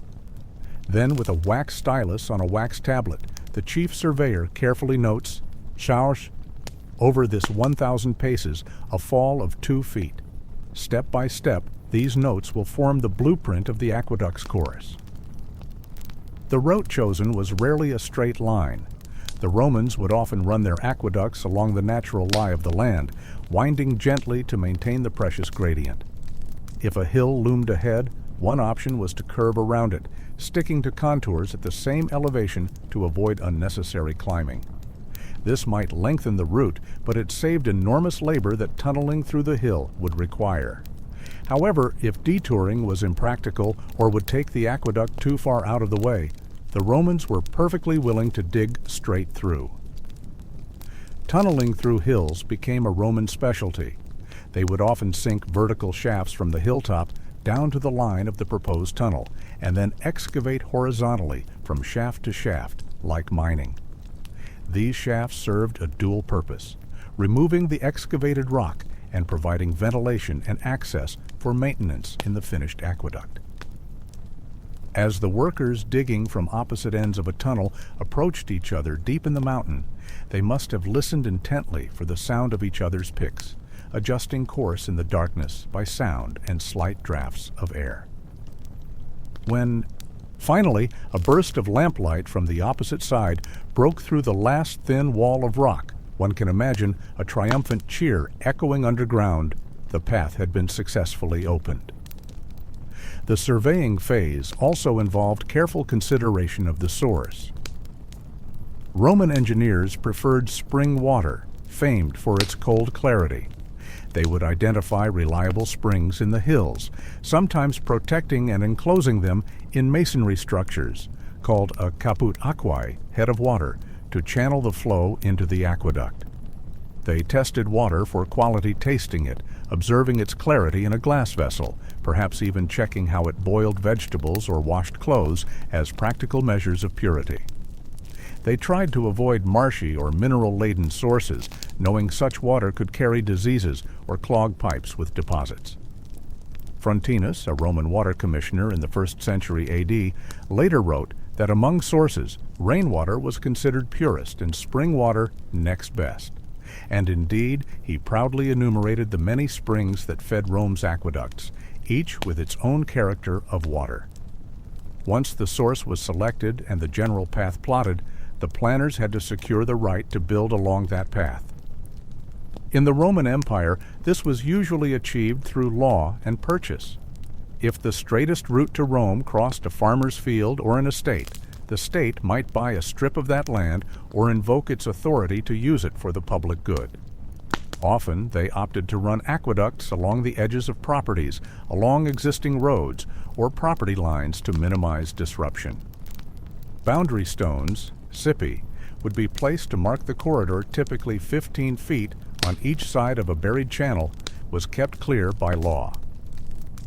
Then, with a wax stylus on a wax tablet, the chief surveyor carefully notes, "Charge, over this 1,000 paces, a fall of 2 feet. Step by step, these notes will form the blueprint of the Aqueducts course." The route chosen was rarely a straight line. The Romans would often run their aqueducts along the natural lie of the land, winding gently to maintain the precious gradient. If a hill loomed ahead, one option was to curve around it, sticking to contours at the same elevation to avoid unnecessary climbing. This might lengthen the route, but it saved enormous labor that tunneling through the hill would require. However, if detouring was impractical or would take the aqueduct too far out of the way, the Romans were perfectly willing to dig straight through. Tunneling through hills became a Roman specialty. They would often sink vertical shafts from the hilltop down to the line of the proposed tunnel, and then excavate horizontally from shaft to shaft, like mining. These shafts served a dual purpose, removing the excavated rock and providing ventilation and access for maintenance in the finished aqueduct. As the workers digging from opposite ends of a tunnel approached each other deep in the mountain, they must have listened intently for the sound of each other's picks, adjusting course in the darkness by sound and slight drafts of air. When, finally, a burst of lamplight from the opposite side broke through the last thin wall of rock, one can imagine a triumphant cheer echoing underground. The path had been successfully opened. The surveying phase also involved careful consideration of the source. Roman engineers preferred spring water, famed for its cold clarity. They would identify reliable springs in the hills, sometimes protecting and enclosing them in masonry structures, called a caput aquae, head of water, to channel the flow into the aqueduct. They tested water for quality tasting it, observing its clarity in a glass vessel, perhaps even checking how it boiled vegetables or washed clothes as practical measures of purity. They tried to avoid marshy or mineral-laden sources, knowing such water could carry diseases or clog pipes with deposits. Frontinus, a Roman water commissioner in the 1st century AD, later wrote that among sources, rainwater was considered purest and spring water next best. And indeed, he proudly enumerated the many springs that fed Rome's aqueducts, each with its own character of water. Once the source was selected and the general path plotted, the planners had to secure the right to build along that path. In the Roman Empire, this was usually achieved through law and purchase. If the straightest route to Rome crossed a farmer's field or an estate, the state might buy a strip of that land or invoke its authority to use it for the public good. Often, they opted to run aqueducts along the edges of properties, along existing roads, or property lines to minimize disruption. Boundary stones, cippi, would be placed to mark the corridor. Typically 15 feet on each side of a buried channel was kept clear by law.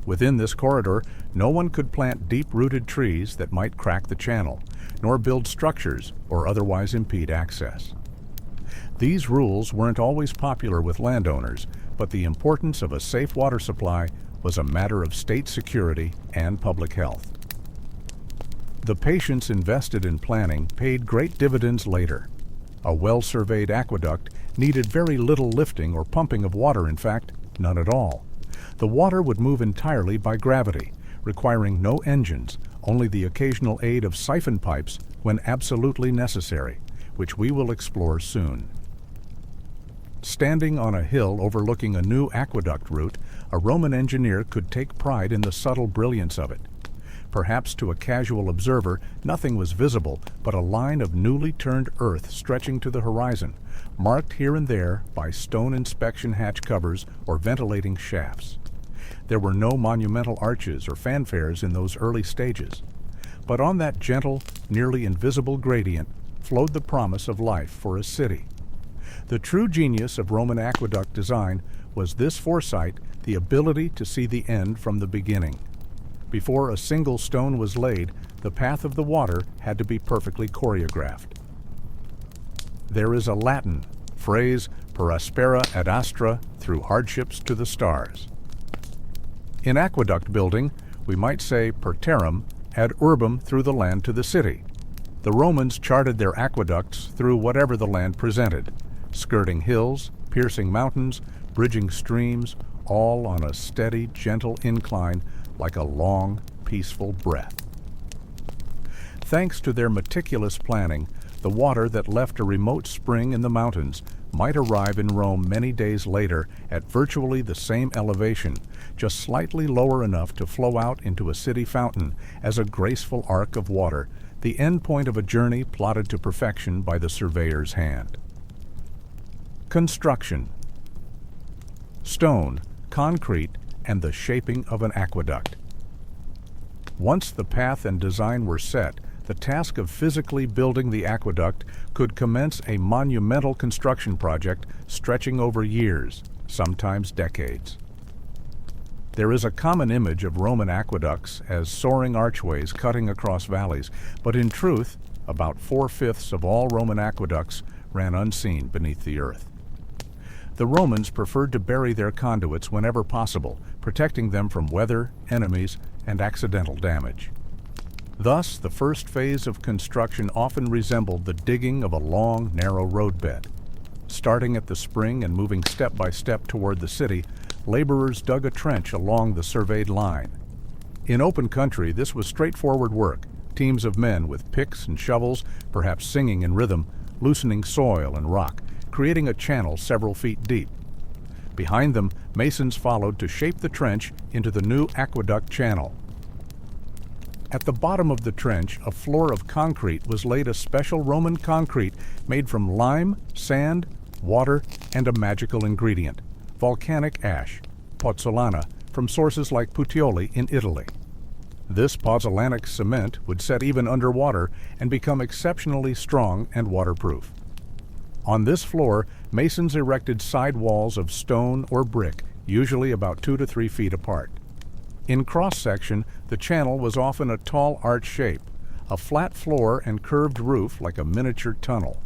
Within this corridor, no one could plant deep-rooted trees that might crack the channel, nor build structures or otherwise impede access. These rules weren't always popular with landowners, but the importance of a safe water supply was a matter of state security and public health. The patience invested in planning paid great dividends later. A well-surveyed aqueduct needed very little lifting or pumping of water, in fact, none at all. The water would move entirely by gravity, requiring no engines, only the occasional aid of siphon pipes when absolutely necessary, which we will explore soon. Standing on a hill overlooking a new aqueduct route, a Roman engineer could take pride in the subtle brilliance of it. Perhaps to a casual observer, nothing was visible but a line of newly turned earth stretching to the horizon, marked here and there by stone inspection hatch covers or ventilating shafts. There were no monumental arches or fanfares in those early stages. But on that gentle, nearly invisible gradient flowed the promise of life for a city. The true genius of Roman aqueduct design was this foresight, the ability to see the end from the beginning. Before a single stone was laid, the path of the water had to be perfectly choreographed. There is a Latin phrase, per aspera ad astra, through hardships to the stars. In aqueduct building, we might say per terram ad urbem, through the land to the city. The Romans charted their aqueducts through whatever the land presented, skirting hills, piercing mountains, bridging streams, all on a steady, gentle incline like a long, peaceful breath. Thanks to their meticulous planning, the water that left a remote spring in the mountains might arrive in Rome many days later at virtually the same elevation, just slightly lower enough to flow out into a city fountain as a graceful arc of water, the end point of a journey plotted to perfection by the surveyor's hand. Construction. Stone, concrete, and the shaping of an aqueduct. Once the path and design were set, the task of physically building the aqueduct could commence a monumental construction project stretching over years, sometimes decades. There is a common image of Roman aqueducts as soaring archways cutting across valleys, but in truth, about 4/5 of all Roman aqueducts ran unseen beneath the earth. The Romans preferred to bury their conduits whenever possible, protecting them from weather, enemies, and accidental damage. Thus, the first phase of construction often resembled the digging of a long, narrow roadbed. Starting at the spring and moving step by step toward the city, laborers dug a trench along the surveyed line. In open country, this was straightforward work, teams of men with picks and shovels, perhaps singing in rhythm, loosening soil and rock, creating a channel several feet deep. Behind them, masons followed to shape the trench into the new aqueduct channel. At the bottom of the trench, a floor of concrete was laid, a special Roman concrete made from lime, sand, water, and a magical ingredient, volcanic ash, pozzolana, from sources like Puteoli in Italy. This pozzolanic cement would set even underwater and become exceptionally strong and waterproof. On this floor, masons erected side walls of stone or brick, usually about 2 to 3 feet apart. In cross-section, the channel was often a tall arch shape, a flat floor and curved roof like a miniature tunnel.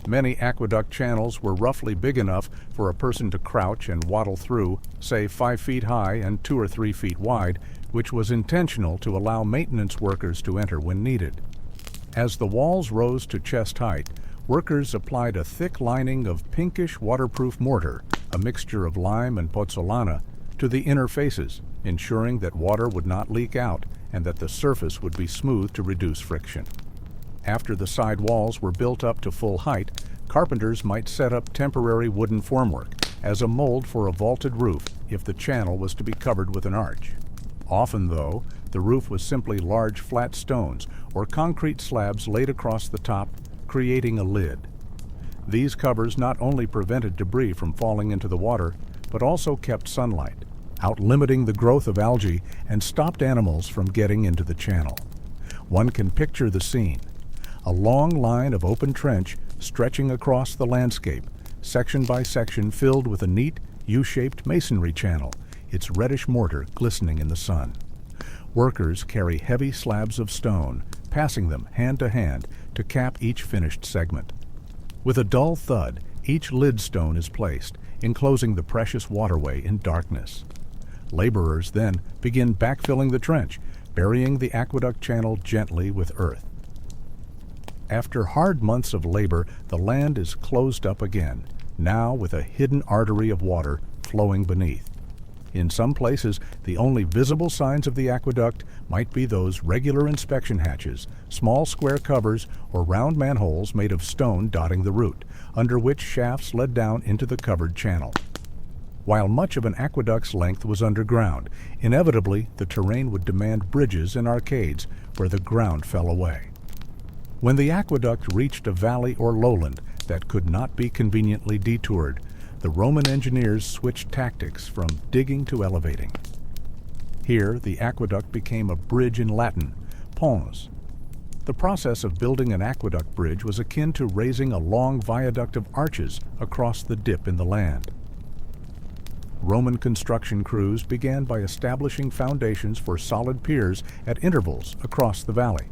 Many aqueduct channels were roughly big enough for a person to crouch and waddle through, say 5 feet high and 2 or 3 feet wide, which was intentional to allow maintenance workers to enter when needed. As the walls rose to chest height, workers applied a thick lining of pinkish waterproof mortar, a mixture of lime and pozzolana, to the inner faces, ensuring that water would not leak out and that the surface would be smooth to reduce friction. After the side walls were built up to full height, carpenters might set up temporary wooden formwork as a mold for a vaulted roof if the channel was to be covered with an arch. Often, though, the roof was simply large flat stones or concrete slabs laid across the top, creating a lid. These covers not only prevented debris from falling into the water, but also kept sunlight, out-limiting the growth of algae and stopped animals from getting into the channel. One can picture the scene: a long line of open trench stretching across the landscape, section by section filled with a neat, U-shaped masonry channel, its reddish mortar glistening in the sun. Workers carry heavy slabs of stone, passing them hand to hand to cap each finished segment. With a dull thud, each lid stone is placed, enclosing the precious waterway in darkness. Laborers then begin backfilling the trench, burying the aqueduct channel gently with earth. After hard months of labor, the land is closed up again, now with a hidden artery of water flowing beneath. In some places, the only visible signs of the aqueduct might be those regular inspection hatches, small square covers, or round manholes made of stone dotting the route, under which shafts led down into the covered channel. While much of an aqueduct's length was underground, inevitably the terrain would demand bridges and arcades where the ground fell away. When the aqueduct reached a valley or lowland that could not be conveniently detoured, the Roman engineers switched tactics from digging to elevating. Here, the aqueduct became a bridge in Latin, ponts. The process of building an aqueduct bridge was akin to raising a long viaduct of arches across the dip in the land. Roman construction crews began by establishing foundations for solid piers at intervals across the valley.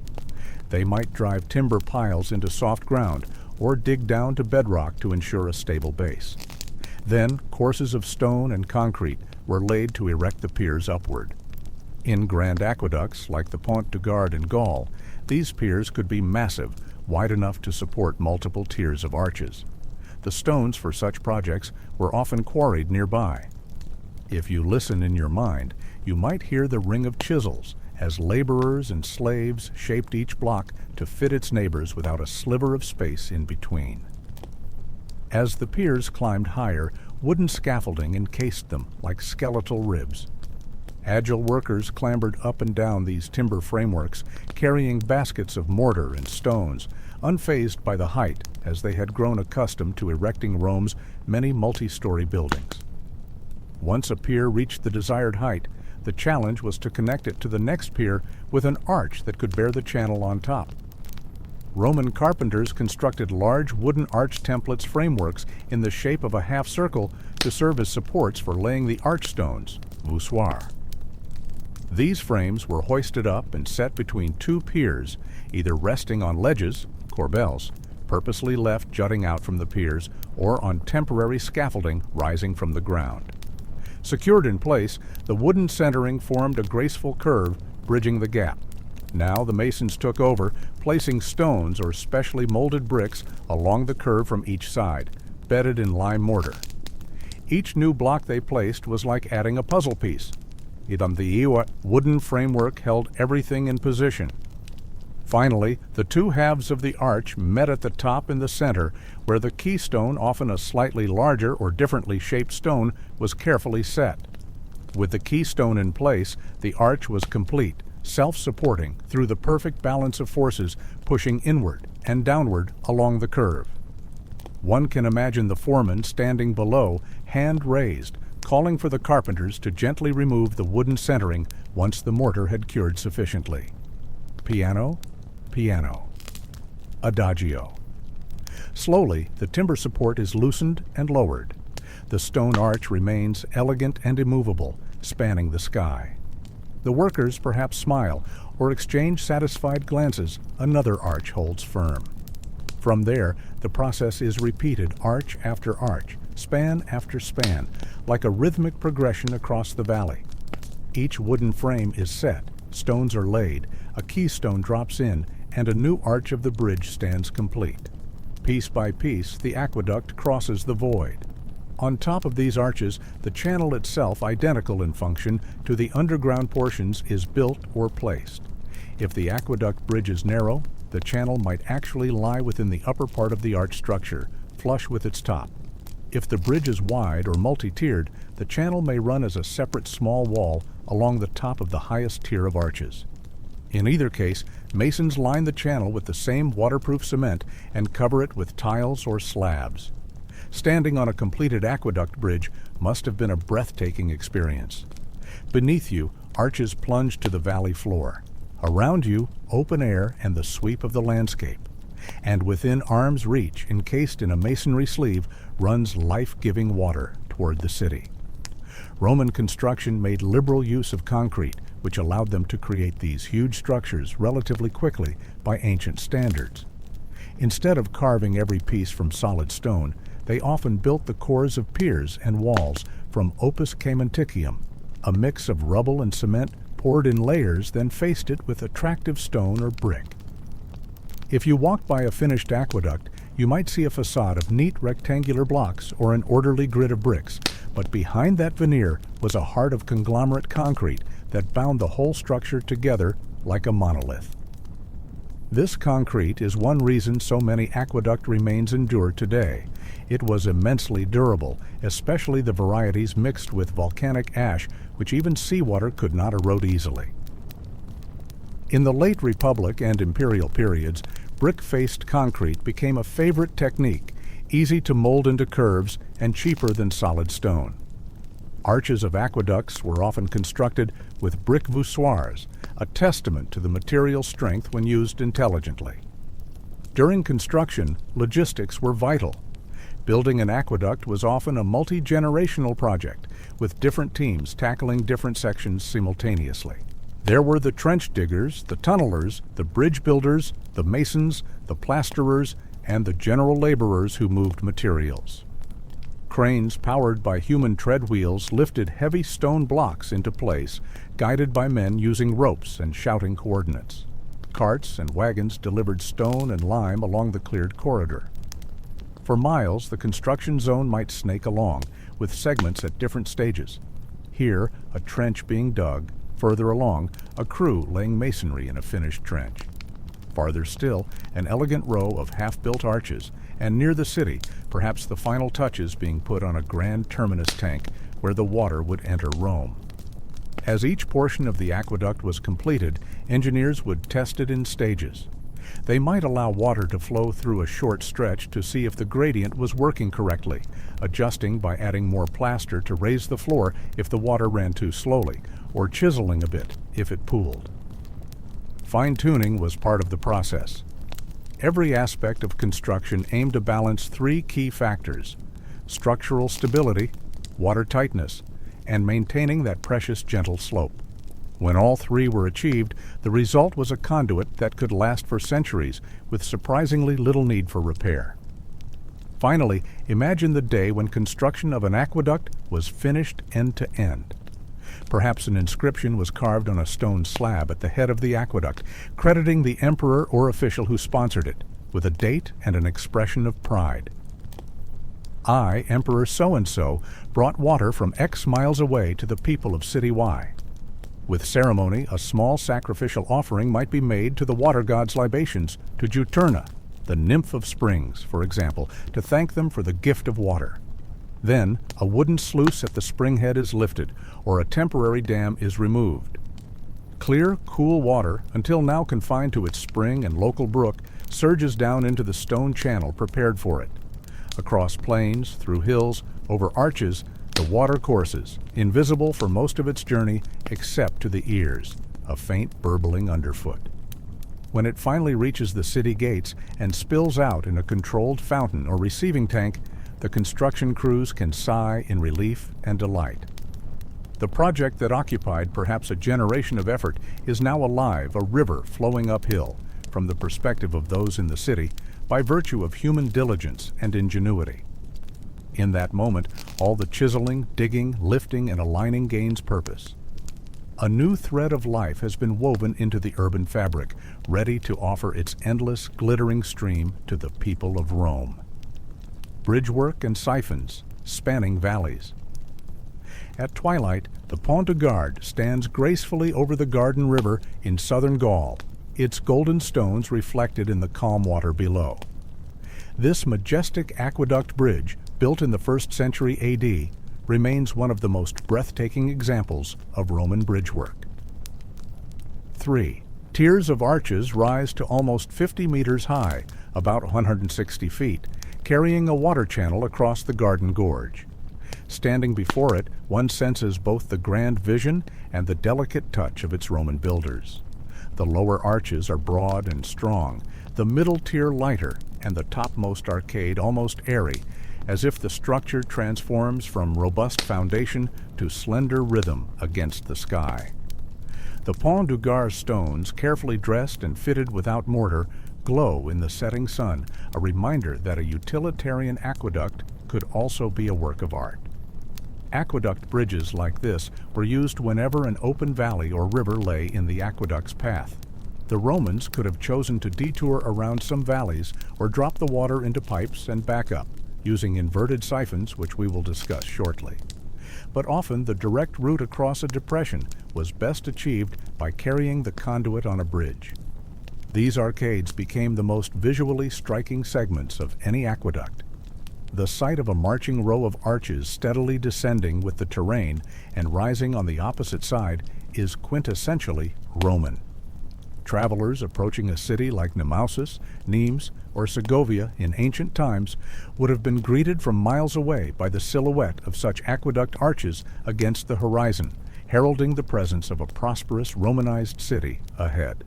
They might drive timber piles into soft ground or dig down to bedrock to ensure a stable base. Then, courses of stone and concrete were laid to erect the piers upward. In grand aqueducts, like the Pont du Gard in Gaul, these piers could be massive, wide enough to support multiple tiers of arches. The stones for such projects were often quarried nearby. If you listen in your mind, you might hear the ring of chisels as laborers and slaves shaped each block to fit its neighbors without a sliver of space in between. As the piers climbed higher, wooden scaffolding encased them like skeletal ribs. Agile workers clambered up and down these timber frameworks, carrying baskets of mortar and stones, unfazed by the height, as they had grown accustomed to erecting Rome's many multi-story buildings. Once a pier reached the desired height, the challenge was to connect it to the next pier with an arch that could bear the channel on top. Roman carpenters constructed large wooden arch templates frameworks in the shape of a half circle to serve as supports for laying the arch stones, voussoirs. These frames were hoisted up and set between two piers, either resting on ledges, corbels, purposely left jutting out from the piers, or on temporary scaffolding rising from the ground. Secured in place, the wooden centering formed a graceful curve, bridging the gap. Now the masons took over, placing stones or specially molded bricks along the curve from each side, bedded in lime mortar. Each new block they placed was like adding a puzzle piece. The wooden framework held everything in position. Finally, the two halves of the arch met at the top in the center, where the keystone, often a slightly larger or differently shaped stone, was carefully set. With the keystone in place, the arch was complete, self-supporting through the perfect balance of forces pushing inward and downward along the curve. One can imagine the foreman standing below, hand raised, calling for the carpenters to gently remove the wooden centering once the mortar had cured sufficiently. Piano, piano. Adagio. Slowly, the timber support is loosened and lowered. The stone arch remains elegant and immovable, spanning the sky. The workers perhaps smile or exchange satisfied glances. Another arch holds firm. From there, the process is repeated arch after arch, span after span, like a rhythmic progression across the valley. Each wooden frame is set, stones are laid, a keystone drops in, and a new arch of the bridge stands complete. Piece by piece, the aqueduct crosses the void. On top of these arches, the channel itself, identical in function to the underground portions, is built or placed. If the aqueduct bridge is narrow, the channel might actually lie within the upper part of the arch structure, flush with its top. If the bridge is wide or multi-tiered, the channel may run as a separate small wall along the top of the highest tier of arches. In either case, masons line the channel with the same waterproof cement and cover it with tiles or slabs. Standing on a completed aqueduct bridge must have been a breathtaking experience. Beneath you, arches plunge to the valley floor. Around you, open air and the sweep of the landscape. And within arm's reach, encased in a masonry sleeve, runs life-giving water toward the city. Roman construction made liberal use of concrete, which allowed them to create these huge structures relatively quickly by ancient standards. Instead of carving every piece from solid stone, they often built the cores of piers and walls from opus caementicum, a mix of rubble and cement poured in layers, then faced it with attractive stone or brick. If you walk by a finished aqueduct, you might see a facade of neat rectangular blocks or an orderly grid of bricks, but behind that veneer was a heart of conglomerate concrete that bound the whole structure together like a monolith. This concrete is one reason so many aqueduct remains endure today. It was immensely durable, especially the varieties mixed with volcanic ash, which even seawater could not erode easily. In the late Republic and Imperial periods, brick-faced concrete became a favorite technique, easy to mold into curves and cheaper than solid stone. Arches of aqueducts were often constructed with brick voussoirs, a testament to the material strength when used intelligently. During construction, logistics were vital. Building an aqueduct was often a multi-generational project, with different teams tackling different sections simultaneously. There were the trench diggers, the tunnelers, the bridge builders, the masons, the plasterers, and the general laborers who moved materials. Cranes powered by human tread wheels lifted heavy stone blocks into place, guided by men using ropes and shouting coordinates. Carts and wagons delivered stone and lime along the cleared corridor. For miles, the construction zone might snake along, with segments at different stages. Here, a trench being dug. Further along, a crew laying masonry in a finished trench. Farther still, an elegant row of half-built arches, and near the city, perhaps the final touches being put on a grand terminus tank where the water would enter Rome. As each portion of the aqueduct was completed, engineers would test it in stages. They might allow water to flow through a short stretch to see if the gradient was working correctly, adjusting by adding more plaster to raise the floor if the water ran too slowly, or chiseling a bit if it pooled. Fine-tuning was part of the process. Every aspect of construction aimed to balance three key factors: structural stability, water tightness, and maintaining that precious gentle slope. When all three were achieved, the result was a conduit that could last for centuries with surprisingly little need for repair. Finally, imagine the day when construction of an aqueduct was finished end to end. Perhaps an inscription was carved on a stone slab at the head of the aqueduct, crediting the emperor or official who sponsored it, with a date and an expression of pride. I, Emperor so-and-so, brought water from X miles away to the people of City Y. With ceremony, a small sacrificial offering might be made to the water god's libations, to Juturna, the nymph of springs, for example, to thank them for the gift of water. Then, a wooden sluice at the spring head is lifted, or a temporary dam is removed. Clear, cool water, until now confined to its spring and local brook, surges down into the stone channel prepared for it. Across plains, through hills, over arches, the water courses, invisible for most of its journey except to the ears, a faint burbling underfoot. When it finally reaches the city gates and spills out in a controlled fountain or receiving tank, the construction crews can sigh in relief and delight. The project that occupied perhaps a generation of effort is now alive, a river flowing uphill, from the perspective of those in the city, by virtue of human diligence and ingenuity. In that moment, all the chiseling, digging, lifting, and aligning gains purpose. A new thread of life has been woven into the urban fabric, ready to offer its endless, glittering stream to the people of Rome. Bridgework and siphons, spanning valleys. At twilight, the Pont de Garde stands gracefully over the Garden River in southern Gaul, its golden stones reflected in the calm water below. This majestic aqueduct bridge, built in the 1st century AD, remains one of the most breathtaking examples of Roman bridgework. 3. Tiers of arches rise to almost 50 meters high, about 160 feet, carrying a water channel across the Garden Gorge. Standing before it, one senses both the grand vision and the delicate touch of its Roman builders. The lower arches are broad and strong, the middle tier lighter, and the topmost arcade almost airy, as if the structure transforms from robust foundation to slender rhythm against the sky. The Pont du Gard stones, carefully dressed and fitted without mortar, glow in the setting sun, a reminder that a utilitarian aqueduct could also be a work of art. Aqueduct bridges like this were used whenever an open valley or river lay in the aqueduct's path. The Romans could have chosen to detour around some valleys or drop the water into pipes and back up, using inverted siphons, which we will discuss shortly. But often the direct route across a depression was best achieved by carrying the conduit on a bridge. These arcades became the most visually striking segments of any aqueduct. The sight of a marching row of arches steadily descending with the terrain and rising on the opposite side is quintessentially Roman. Travelers approaching a city like Nemausus, Nimes, or Segovia in ancient times would have been greeted from miles away by the silhouette of such aqueduct arches against the horizon, heralding the presence of a prosperous Romanized city ahead.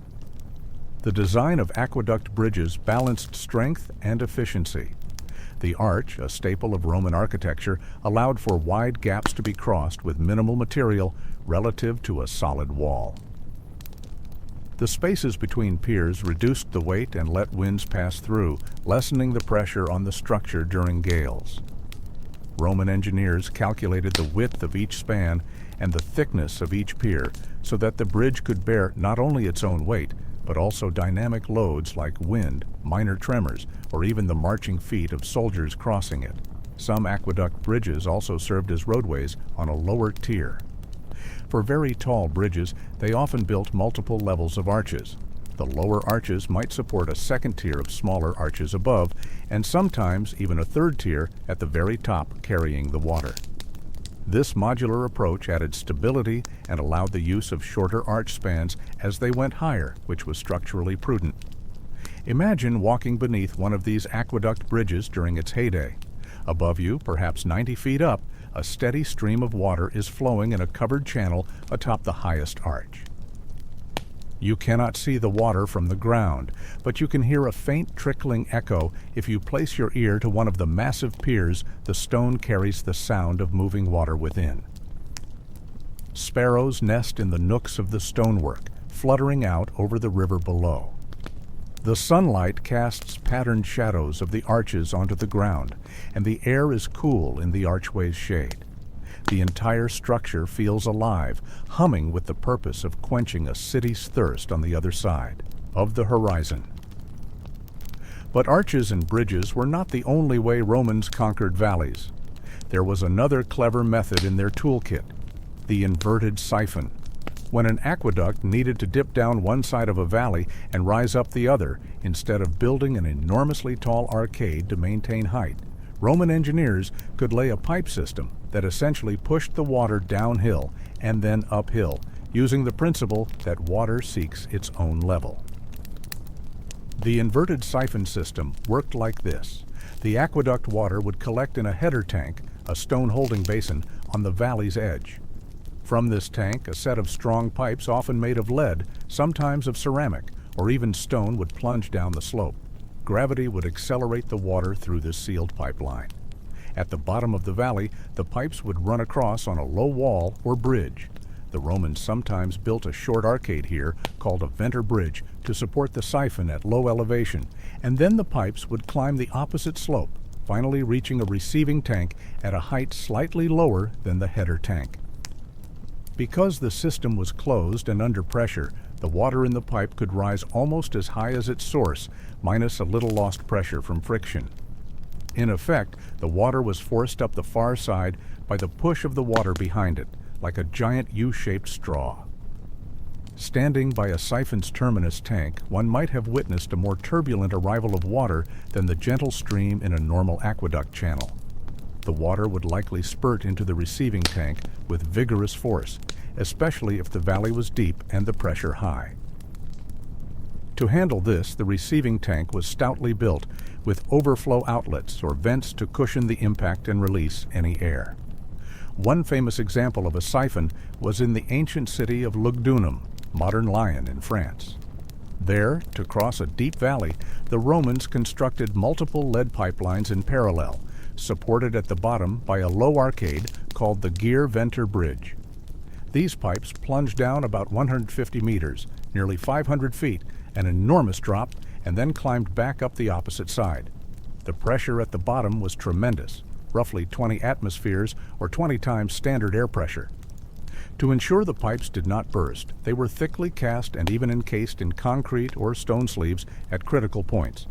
The design of aqueduct bridges balanced strength and efficiency. The arch, a staple of Roman architecture, allowed for wide gaps to be crossed with minimal material relative to a solid wall. The spaces between piers reduced the weight and let winds pass through, lessening the pressure on the structure during gales. Roman engineers calculated the width of each span and the thickness of each pier so that the bridge could bear not only its own weight, but also dynamic loads like wind, minor tremors, or even the marching feet of soldiers crossing it. Some aqueduct bridges also served as roadways on a lower tier. For very tall bridges, they often built multiple levels of arches. The lower arches might support a second tier of smaller arches above, and sometimes even a third tier at the very top carrying the water. This modular approach added stability and allowed the use of shorter arch spans as they went higher, which was structurally prudent. Imagine walking beneath one of these aqueduct bridges during its heyday. Above you, perhaps 90 feet up, a steady stream of water is flowing in a covered channel atop the highest arch. You cannot see the water from the ground, but you can hear a faint trickling echo if you place your ear to one of the massive piers. The stone carries the sound of moving water within. Sparrows nest in the nooks of the stonework, fluttering out over the river below. The sunlight casts patterned shadows of the arches onto the ground, and the air is cool in the archway's shade. The entire structure feels alive, humming with the purpose of quenching a city's thirst on the other side of the horizon. But arches and bridges were not the only way Romans conquered valleys. There was another clever method in their toolkit, the inverted siphon. When an aqueduct needed to dip down one side of a valley and rise up the other, instead of building an enormously tall arcade to maintain height, Roman engineers could lay a pipe system that essentially pushed the water downhill and then uphill, using the principle that water seeks its own level. The inverted siphon system worked like this. The aqueduct water would collect in a header tank, a stone holding basin, on the valley's edge. From this tank, a set of strong pipes, often made of lead, sometimes of ceramic, or even stone, would plunge down the slope. Gravity would accelerate the water through this sealed pipeline. At the bottom of the valley, the pipes would run across on a low wall or bridge. The Romans sometimes built a short arcade here, called a venter bridge, to support the siphon at low elevation, and then the pipes would climb the opposite slope, finally reaching a receiving tank at a height slightly lower than the header tank. Because the system was closed and under pressure, the water in the pipe could rise almost as high as its source, minus a little lost pressure from friction. In effect, the water was forced up the far side by the push of the water behind it, like a giant U-shaped straw. Standing by a siphon's terminus tank, one might have witnessed a more turbulent arrival of water than the gentle stream in a normal aqueduct channel. The water would likely spurt into the receiving tank with vigorous force, especially if the valley was deep and the pressure high. To handle this, the receiving tank was stoutly built, with overflow outlets or vents to cushion the impact and release any air. One famous example of a siphon was in the ancient city of Lugdunum, modern Lyon in France. There, to cross a deep valley, the Romans constructed multiple lead pipelines in parallel, supported at the bottom by a low arcade called the Gear Venter Bridge. These pipes plunged down about 150 meters, nearly 500 feet, an enormous drop, and then climbed back up the opposite side. The pressure at the bottom was tremendous, roughly 20 atmospheres or 20 times standard air pressure. To ensure the pipes did not burst, they were thickly cast and even encased in concrete or stone sleeves at critical points.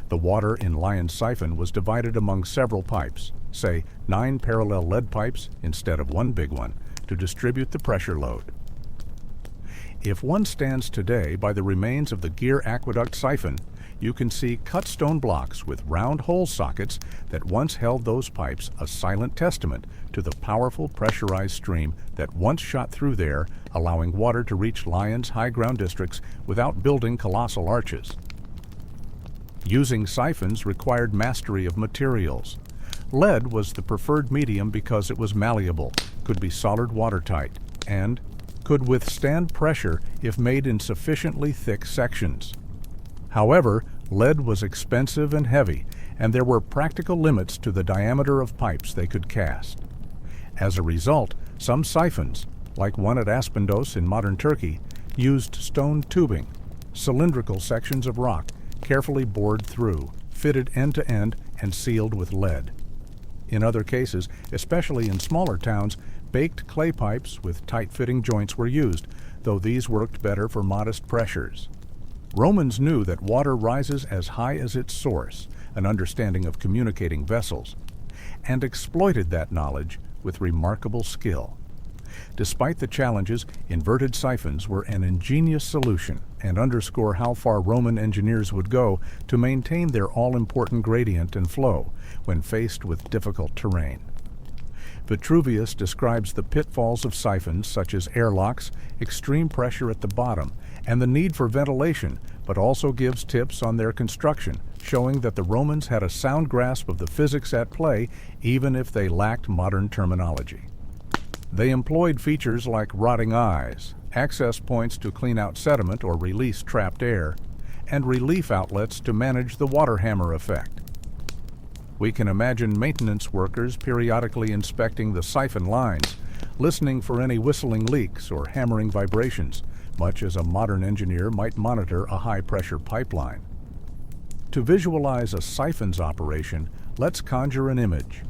The water in Lyon's siphon was divided among several pipes, say 9 parallel lead pipes instead of one big one, to distribute the pressure load. If one stands today by the remains of the Gear Aqueduct siphon, you can see cut stone blocks with round hole sockets that once held those pipes, a silent testament to the powerful pressurized stream that once shot through there, allowing water to reach Lyon's high ground districts without building colossal arches. Using siphons required mastery of materials. Lead was the preferred medium because it was malleable, could be soldered watertight, and could withstand pressure if made in sufficiently thick sections. However, lead was expensive and heavy, and there were practical limits to the diameter of pipes they could cast. As a result, some siphons, like one at Aspendos in modern Turkey, used stone tubing, cylindrical sections of rock carefully bored through, fitted end to end, and sealed with lead. In other cases, especially in smaller towns, baked clay pipes with tight-fitting joints were used, though these worked better for modest pressures. Romans knew that water rises as high as its source, an understanding of communicating vessels, and exploited that knowledge with remarkable skill. Despite the challenges, inverted siphons were an ingenious solution and underscore how far Roman engineers would go to maintain their all-important gradient and flow when faced with difficult terrain. Vitruvius describes the pitfalls of siphons such as airlocks, extreme pressure at the bottom, and the need for ventilation, but also gives tips on their construction, showing that the Romans had a sound grasp of the physics at play even if they lacked modern terminology. They employed features like rotting eyes, access points to clean out sediment or release trapped air, and relief outlets to manage the water hammer effect. We can imagine maintenance workers periodically inspecting the siphon lines, listening for any whistling leaks or hammering vibrations, much as a modern engineer might monitor a high-pressure pipeline. To visualize a siphon's operation, let's conjure an image.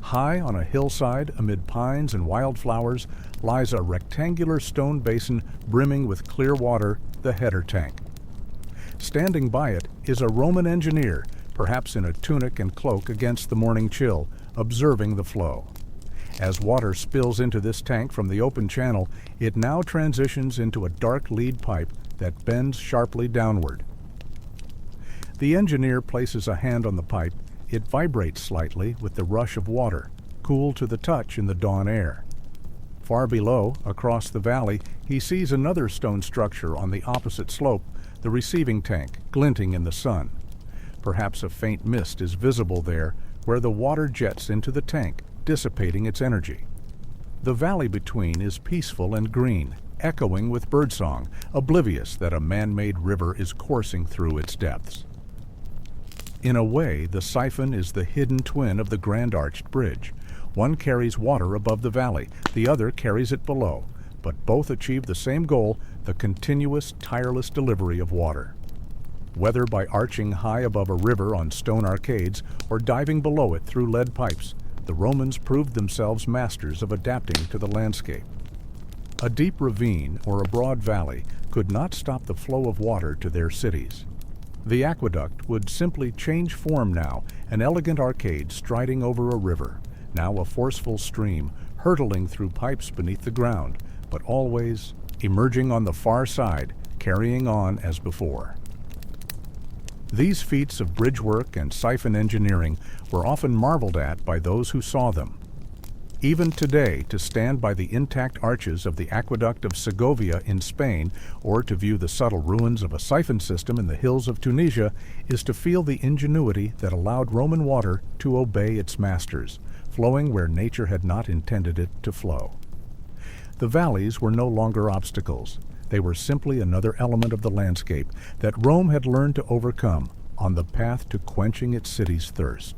High on a hillside, amid pines and wildflowers, lies a rectangular stone basin brimming with clear water, the header tank. Standing by it is a Roman engineer, perhaps in a tunic and cloak against the morning chill, observing the flow. As water spills into this tank from the open channel, it now transitions into a dark lead pipe that bends sharply downward. The engineer places a hand on the pipe. It vibrates slightly with the rush of water, cool to the touch in the dawn air. Far below, across the valley, he sees another stone structure on the opposite slope, the receiving tank, glinting in the sun. Perhaps a faint mist is visible there, where the water jets into the tank, dissipating its energy. The valley between is peaceful and green, echoing with birdsong, oblivious that a man-made river is coursing through its depths. In a way, the siphon is the hidden twin of the grand arched bridge. One carries water above the valley, the other carries it below, but both achieve the same goal, the continuous, tireless delivery of water. Whether by arching high above a river on stone arcades or diving below it through lead pipes, the Romans proved themselves masters of adapting to the landscape. A deep ravine or a broad valley could not stop the flow of water to their cities. The aqueduct would simply change form now, an elegant arcade striding over a river, now a forceful stream hurtling through pipes beneath the ground, but always emerging on the far side, carrying on as before. These feats of bridge work and siphon engineering were often marveled at by those who saw them. Even today, to stand by the intact arches of the Aqueduct of Segovia in Spain, or to view the subtle ruins of a siphon system in the hills of Tunisia, is to feel the ingenuity that allowed Roman water to obey its masters, flowing where nature had not intended it to flow. The valleys were no longer obstacles. They were simply another element of the landscape that Rome had learned to overcome on the path to quenching its city's thirst.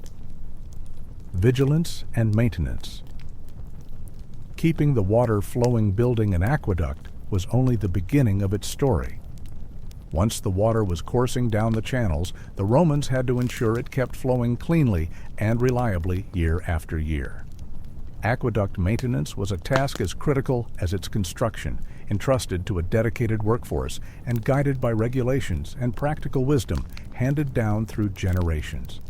Vigilance and maintenance. Keeping the water flowing building an aqueduct was only the beginning of its story. Once the water was coursing down the channels, the Romans had to ensure it kept flowing cleanly and reliably year after year. Aqueduct maintenance was a task as critical as its construction, entrusted to a dedicated workforce and guided by regulations and practical wisdom handed down through generations.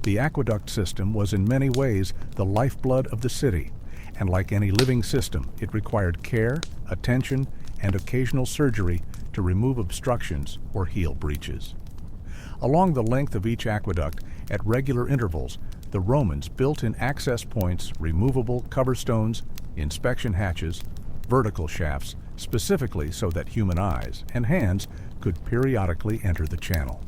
The aqueduct system was in many ways the lifeblood of the city, and like any living system, it required care, attention, and occasional surgery to remove obstructions or heal breaches. Along the length of each aqueduct, at regular intervals, the Romans built in access points removable cover stones, inspection hatches, vertical shafts, specifically so that human eyes and hands could periodically enter the channel.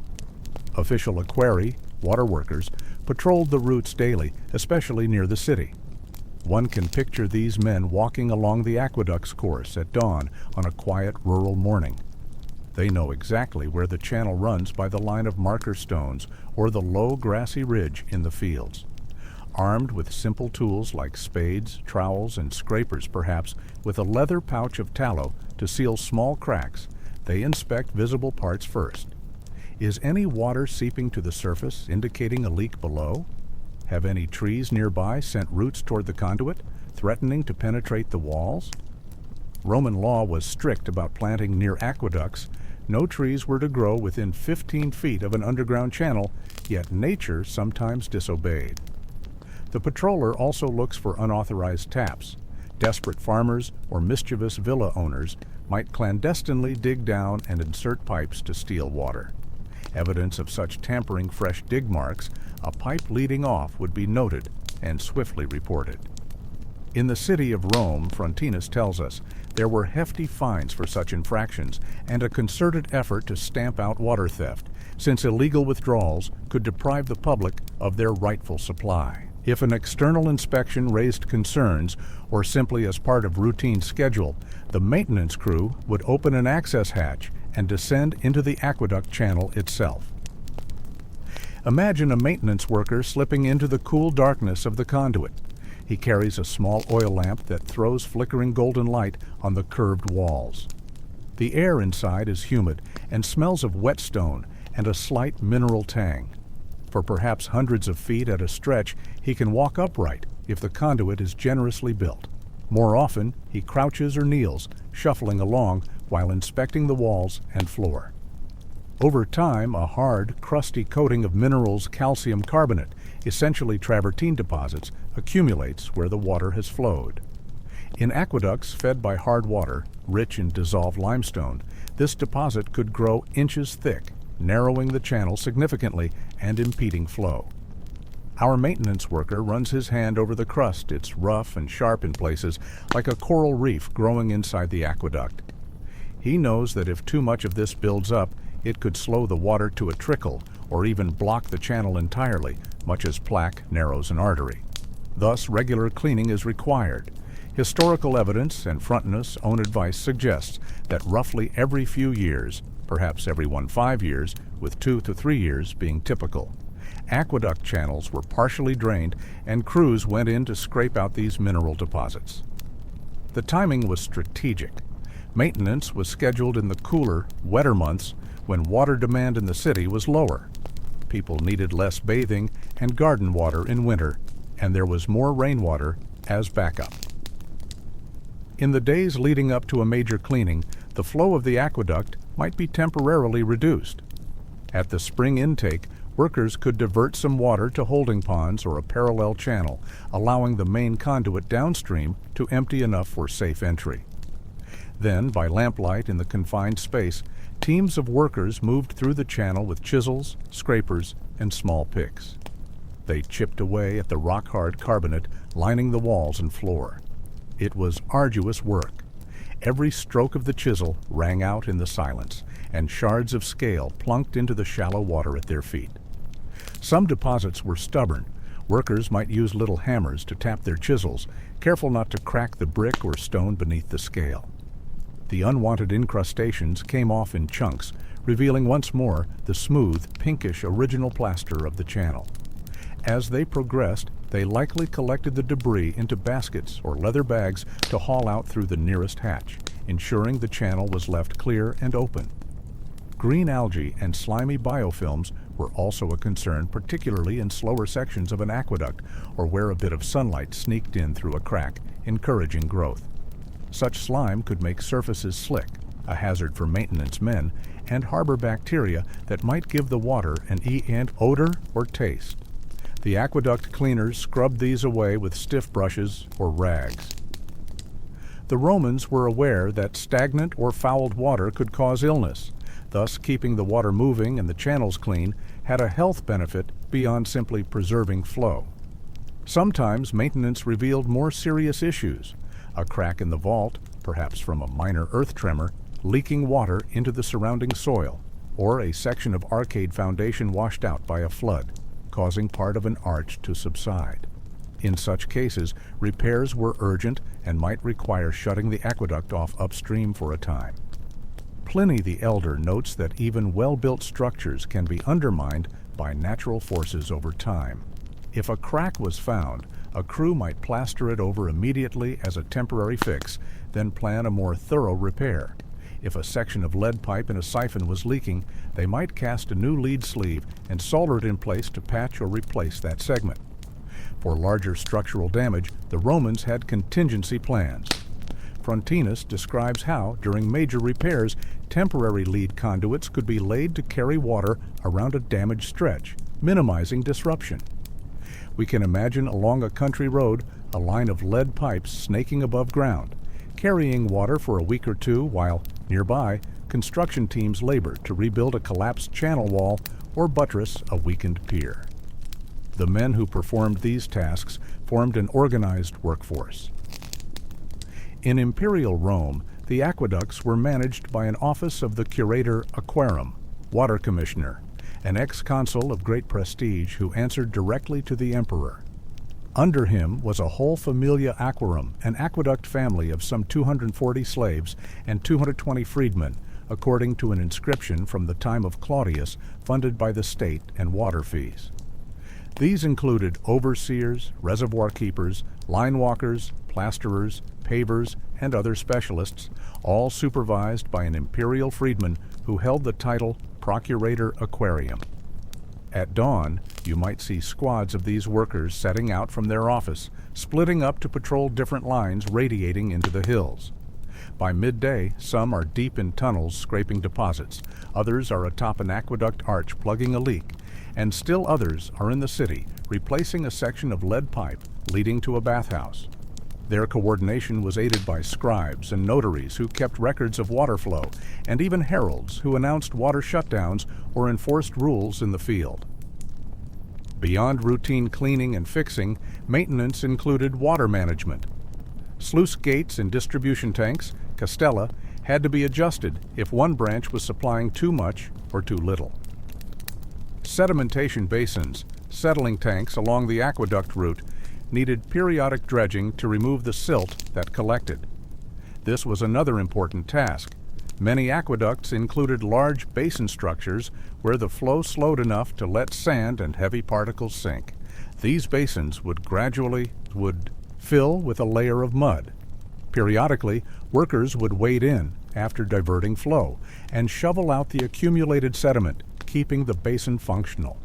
Official equerri, water workers, patrolled the routes daily, especially near the city. One can picture these men walking along the aqueduct's course at dawn on a quiet rural morning. They know exactly where the channel runs by the line of marker stones or the low grassy ridge in the fields. Armed with simple tools like spades, trowels, and scrapers, perhaps with a leather pouch of tallow to seal small cracks, they inspect visible parts first. Is any water seeping to the surface, indicating a leak below? Have any trees nearby sent roots toward the conduit, threatening to penetrate the walls? Roman law was strict about planting near aqueducts. No trees were to grow within 15 feet of an underground channel, yet nature sometimes disobeyed. The patroller also looks for unauthorized taps. Desperate farmers or mischievous villa owners might clandestinely dig down and insert pipes to steal water. Evidence of such tampering fresh dig marks, a pipe leading off would be noted and swiftly reported. In the city of Rome, Frontinus tells us, there were hefty fines for such infractions and a concerted effort to stamp out water theft, since illegal withdrawals could deprive the public of their rightful supply. If an external inspection raised concerns, or simply as part of routine schedule, the maintenance crew would open an access hatch and descend into the aqueduct channel itself. Imagine a maintenance worker slipping into the cool darkness of the conduit. He carries a small oil lamp that throws flickering golden light on the curved walls. The air inside is humid and smells of whetstone and a slight mineral tang. For perhaps hundreds of feet at a stretch, he can walk upright if the conduit is generously built. More often, he crouches or kneels, shuffling along while inspecting the walls and floor. Over time, a hard, crusty coating of minerals calcium carbonate, essentially travertine deposits, accumulates where the water has flowed. In aqueducts fed by hard water, rich in dissolved limestone, this deposit could grow inches thick, narrowing the channel significantly and impeding flow. Our maintenance worker runs his hand over the crust. It's rough and sharp in places, like a coral reef growing inside the aqueduct. He knows that if too much of this builds up, it could slow the water to a trickle or even block the channel entirely, much as plaque narrows an artery. Thus, regular cleaning is required. Historical evidence and Frontinus' own advice suggests that roughly every few years, perhaps every 5 years, with 2 to 3 years being typical, aqueduct channels were partially drained and crews went in to scrape out these mineral deposits. The timing was strategic. Maintenance was scheduled in the cooler, wetter months when water demand in the city was lower. People needed less bathing and garden water in winter, and there was more rainwater as backup. In the days leading up to a major cleaning, the flow of the aqueduct might be temporarily reduced. At the spring intake, workers could divert some water to holding ponds or a parallel channel, allowing the main conduit downstream to empty enough for safe entry. Then, by lamplight in the confined space, teams of workers moved through the channel with chisels, scrapers, and small picks. They chipped away at the rock-hard carbonate lining the walls and floor. It was arduous work. Every stroke of the chisel rang out in the silence, and shards of scale plunked into the shallow water at their feet. Some deposits were stubborn. Workers might use little hammers to tap their chisels, careful not to crack the brick or stone beneath the scale. The unwanted incrustations came off in chunks, revealing once more the smooth, pinkish original plaster of the channel. As they progressed, they likely collected the debris into baskets or leather bags to haul out through the nearest hatch, ensuring the channel was left clear and open. Green algae and slimy biofilms were also a concern, particularly in slower sections of an aqueduct or where a bit of sunlight sneaked in through a crack, encouraging growth. Such slime could make surfaces slick, a hazard for maintenance men, and harbor bacteria that might give the water an odor or taste. The aqueduct cleaners scrubbed these away with stiff brushes or rags. The Romans were aware that stagnant or fouled water could cause illness. Thus, keeping the water moving and the channels clean had a health benefit beyond simply preserving flow. Sometimes maintenance revealed more serious issues. A crack in the vault, perhaps from a minor earth tremor, leaking water into the surrounding soil, or a section of arcade foundation washed out by a flood, causing part of an arch to subside. In such cases, repairs were urgent and might require shutting the aqueduct off upstream for a time. Pliny the Elder notes that even well-built structures can be undermined by natural forces over time. If a crack was found, a crew might plaster it over immediately as a temporary fix, then plan a more thorough repair. If a section of lead pipe in a siphon was leaking, they might cast a new lead sleeve and solder it in place to patch or replace that segment. For larger structural damage, the Romans had contingency plans. Frontinus describes how, during major repairs, temporary lead conduits could be laid to carry water around a damaged stretch, minimizing disruption. We can imagine along a country road a line of lead pipes snaking above ground, carrying water for a week or two while, nearby, construction teams labor to rebuild a collapsed channel wall or buttress a weakened pier. The men who performed these tasks formed an organized workforce. In imperial Rome, the aqueducts were managed by an office of the curator aquarum, water commissioner, an ex-consul of great prestige who answered directly to the emperor. Under him was a whole familia aquarum, an aqueduct family of some 240 slaves and 220 freedmen, according to an inscription from the time of Claudius funded by the state and water fees. These included overseers, reservoir keepers, line walkers, plasterers, pavers, and other specialists, all supervised by an imperial freedman who held the title Procurator Aquarium. At dawn, you might see squads of these workers setting out from their office, splitting up to patrol different lines radiating into the hills. By midday, some are deep in tunnels scraping deposits, others are atop an aqueduct arch plugging a leak, and still others are in the city, replacing a section of lead pipe leading to a bathhouse. Their coordination was aided by scribes and notaries who kept records of water flow, and even heralds who announced water shutdowns or enforced rules in the field. Beyond routine cleaning and fixing, maintenance included water management. Sluice gates and distribution tanks, castella, had to be adjusted if one branch was supplying too much or too little. Sedimentation basins, settling tanks along the aqueduct route, needed periodic dredging to remove the silt that collected. This was another important task. Many aqueducts included large basin structures where the flow slowed enough to let sand and heavy particles sink. These basins would gradually fill with a layer of mud. Periodically, workers would wade in after diverting flow and shovel out the accumulated sediment, keeping the basin functional.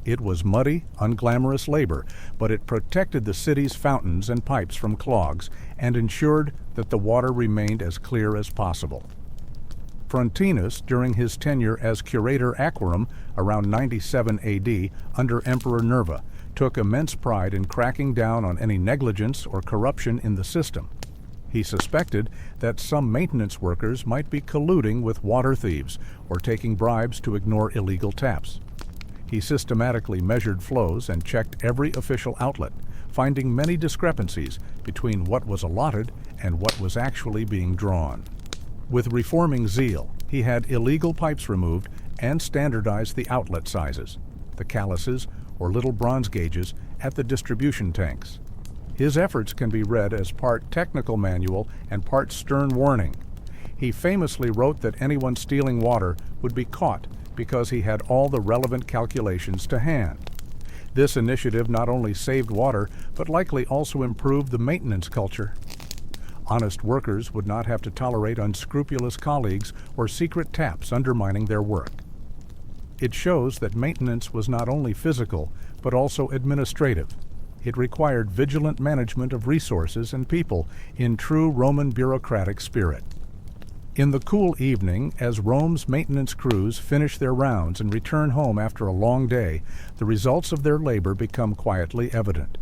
It was muddy, unglamorous labor, but it protected the city's fountains and pipes from clogs and ensured that the water remained as clear as possible. Frontinus, during his tenure as curator aquarum around 97 AD under Emperor Nerva, took immense pride in cracking down on any negligence or corruption in the system. He suspected that some maintenance workers might be colluding with water thieves or taking bribes to ignore illegal taps. He systematically measured flows and checked every official outlet, finding many discrepancies between what was allotted and what was actually being drawn. With reforming zeal, he had illegal pipes removed and standardized the outlet sizes, the calyces or little bronze gauges at the distribution tanks. His efforts can be read as part technical manual and part stern warning. He famously wrote that anyone stealing water would be caught because he had all the relevant calculations to hand. This initiative not only saved water, but likely also improved the maintenance culture. Honest workers would not have to tolerate unscrupulous colleagues or secret taps undermining their work. It shows that maintenance was not only physical, but also administrative. It required vigilant management of resources and people in true Roman bureaucratic spirit. In the cool evening, as Rome's maintenance crews finish their rounds and return home after a long day, the results of their labor become quietly evident.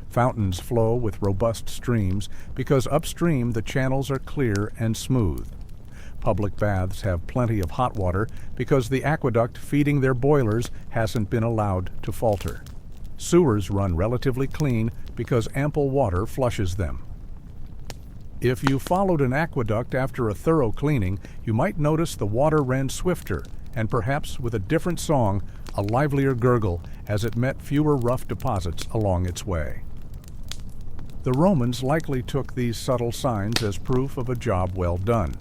Fountains flow with robust streams because upstream the channels are clear and smooth. Public baths have plenty of hot water because the aqueduct feeding their boilers hasn't been allowed to falter. Sewers run relatively clean because ample water flushes them. If you followed an aqueduct after a thorough cleaning, you might notice the water ran swifter and perhaps with a different song, a livelier gurgle as it met fewer rough deposits along its way. The Romans likely took these subtle signs as proof of a job well done.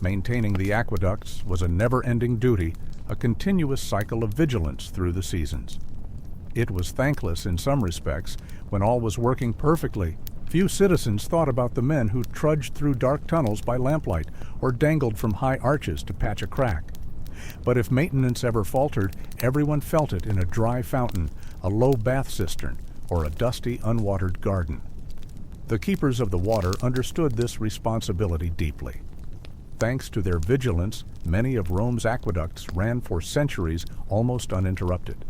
Maintaining the aqueducts was a never-ending duty, a continuous cycle of vigilance through the seasons. It was thankless in some respects. When all was working perfectly, few citizens thought about the men who trudged through dark tunnels by lamplight or dangled from high arches to patch a crack. But if maintenance ever faltered, everyone felt it in a dry fountain, a low bath cistern, or a dusty, unwatered garden. The keepers of the water understood this responsibility deeply. Thanks to their vigilance, many of Rome's aqueducts ran for centuries almost uninterrupted.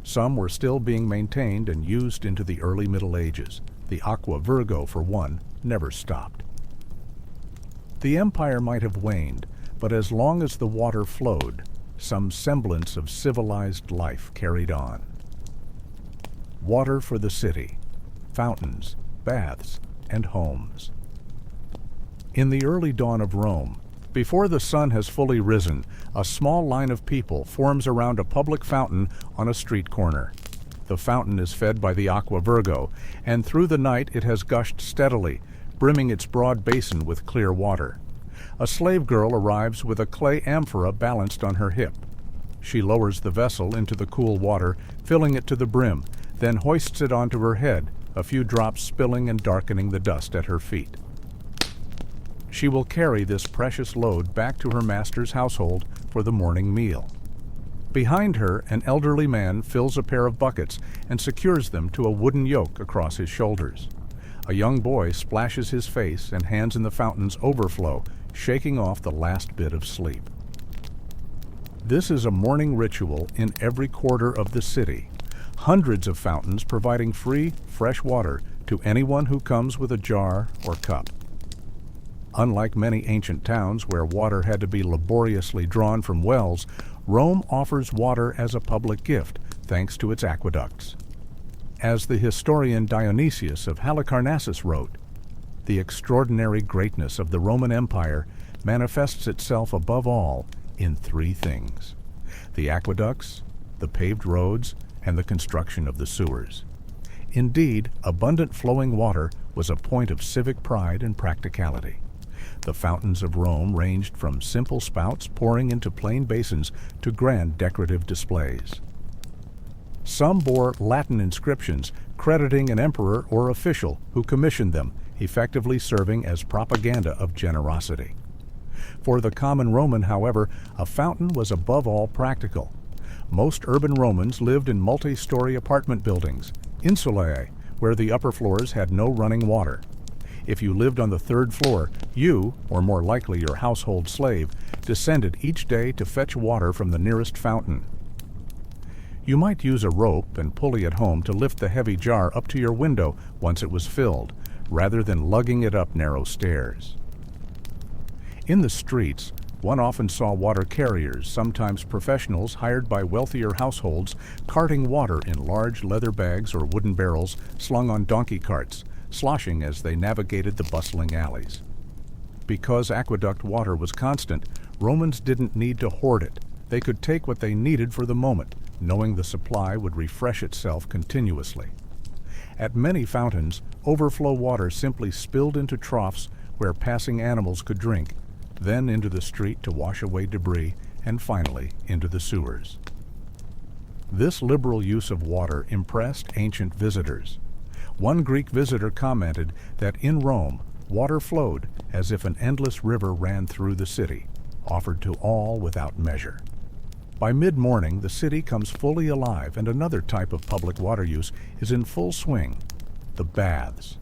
Some were still being maintained and used into the early Middle Ages. The Aqua Virgo, for one, never stopped. The empire might have waned, but as long as the water flowed, some semblance of civilized life carried on. Water for the city, fountains, baths, and homes. In the early dawn of Rome, before the sun has fully risen, a small line of people forms around a public fountain on a street corner. The fountain is fed by the Aqua Virgo, and through the night it has gushed steadily, brimming its broad basin with clear water. A slave girl arrives with a clay amphora balanced on her hip. She lowers the vessel into the cool water, filling it to the brim, then hoists it onto her head, a few drops spilling and darkening the dust at her feet. She will carry this precious load back to her master's household for the morning meal. Behind her, an elderly man fills a pair of buckets and secures them to a wooden yoke across his shoulders. A young boy splashes his face and hands in the fountain's overflow, shaking off the last bit of sleep. This is a morning ritual in every quarter of the city. Hundreds of fountains providing free, fresh water to anyone who comes with a jar or cup. Unlike many ancient towns where water had to be laboriously drawn from wells, Rome offers water as a public gift thanks to its aqueducts. As the historian Dionysius of Halicarnassus wrote, "The extraordinary greatness of the Roman Empire manifests itself above all in three things: the aqueducts, the paved roads, and the construction of the sewers." Indeed, abundant flowing water was a point of civic pride and practicality. The fountains of Rome ranged from simple spouts pouring into plain basins to grand decorative displays. Some bore Latin inscriptions crediting an emperor or official who commissioned them, effectively serving as propaganda of generosity. For the common Roman, however, a fountain was above all practical. Most urban Romans lived in multi-story apartment buildings, insulae, where the upper floors had no running water. If you lived on the third floor, you, or more likely your household slave, descended each day to fetch water from the nearest fountain. You might use a rope and pulley at home to lift the heavy jar up to your window once it was filled, rather than lugging it up narrow stairs. In the streets, one often saw water carriers, sometimes professionals hired by wealthier households, carting water in large leather bags or wooden barrels slung on donkey carts, sloshing as they navigated the bustling alleys. Because aqueduct water was constant, Romans didn't need to hoard it. They could take what they needed for the moment, knowing the supply would refresh itself continuously. At many fountains, overflow water simply spilled into troughs where passing animals could drink, then into the street to wash away debris, and finally into the sewers. This liberal use of water impressed ancient visitors. One Greek visitor commented that in Rome, water flowed as if an endless river ran through the city, offered to all without measure. By mid-morning, the city comes fully alive, and another type of public water use is in full swing: the baths.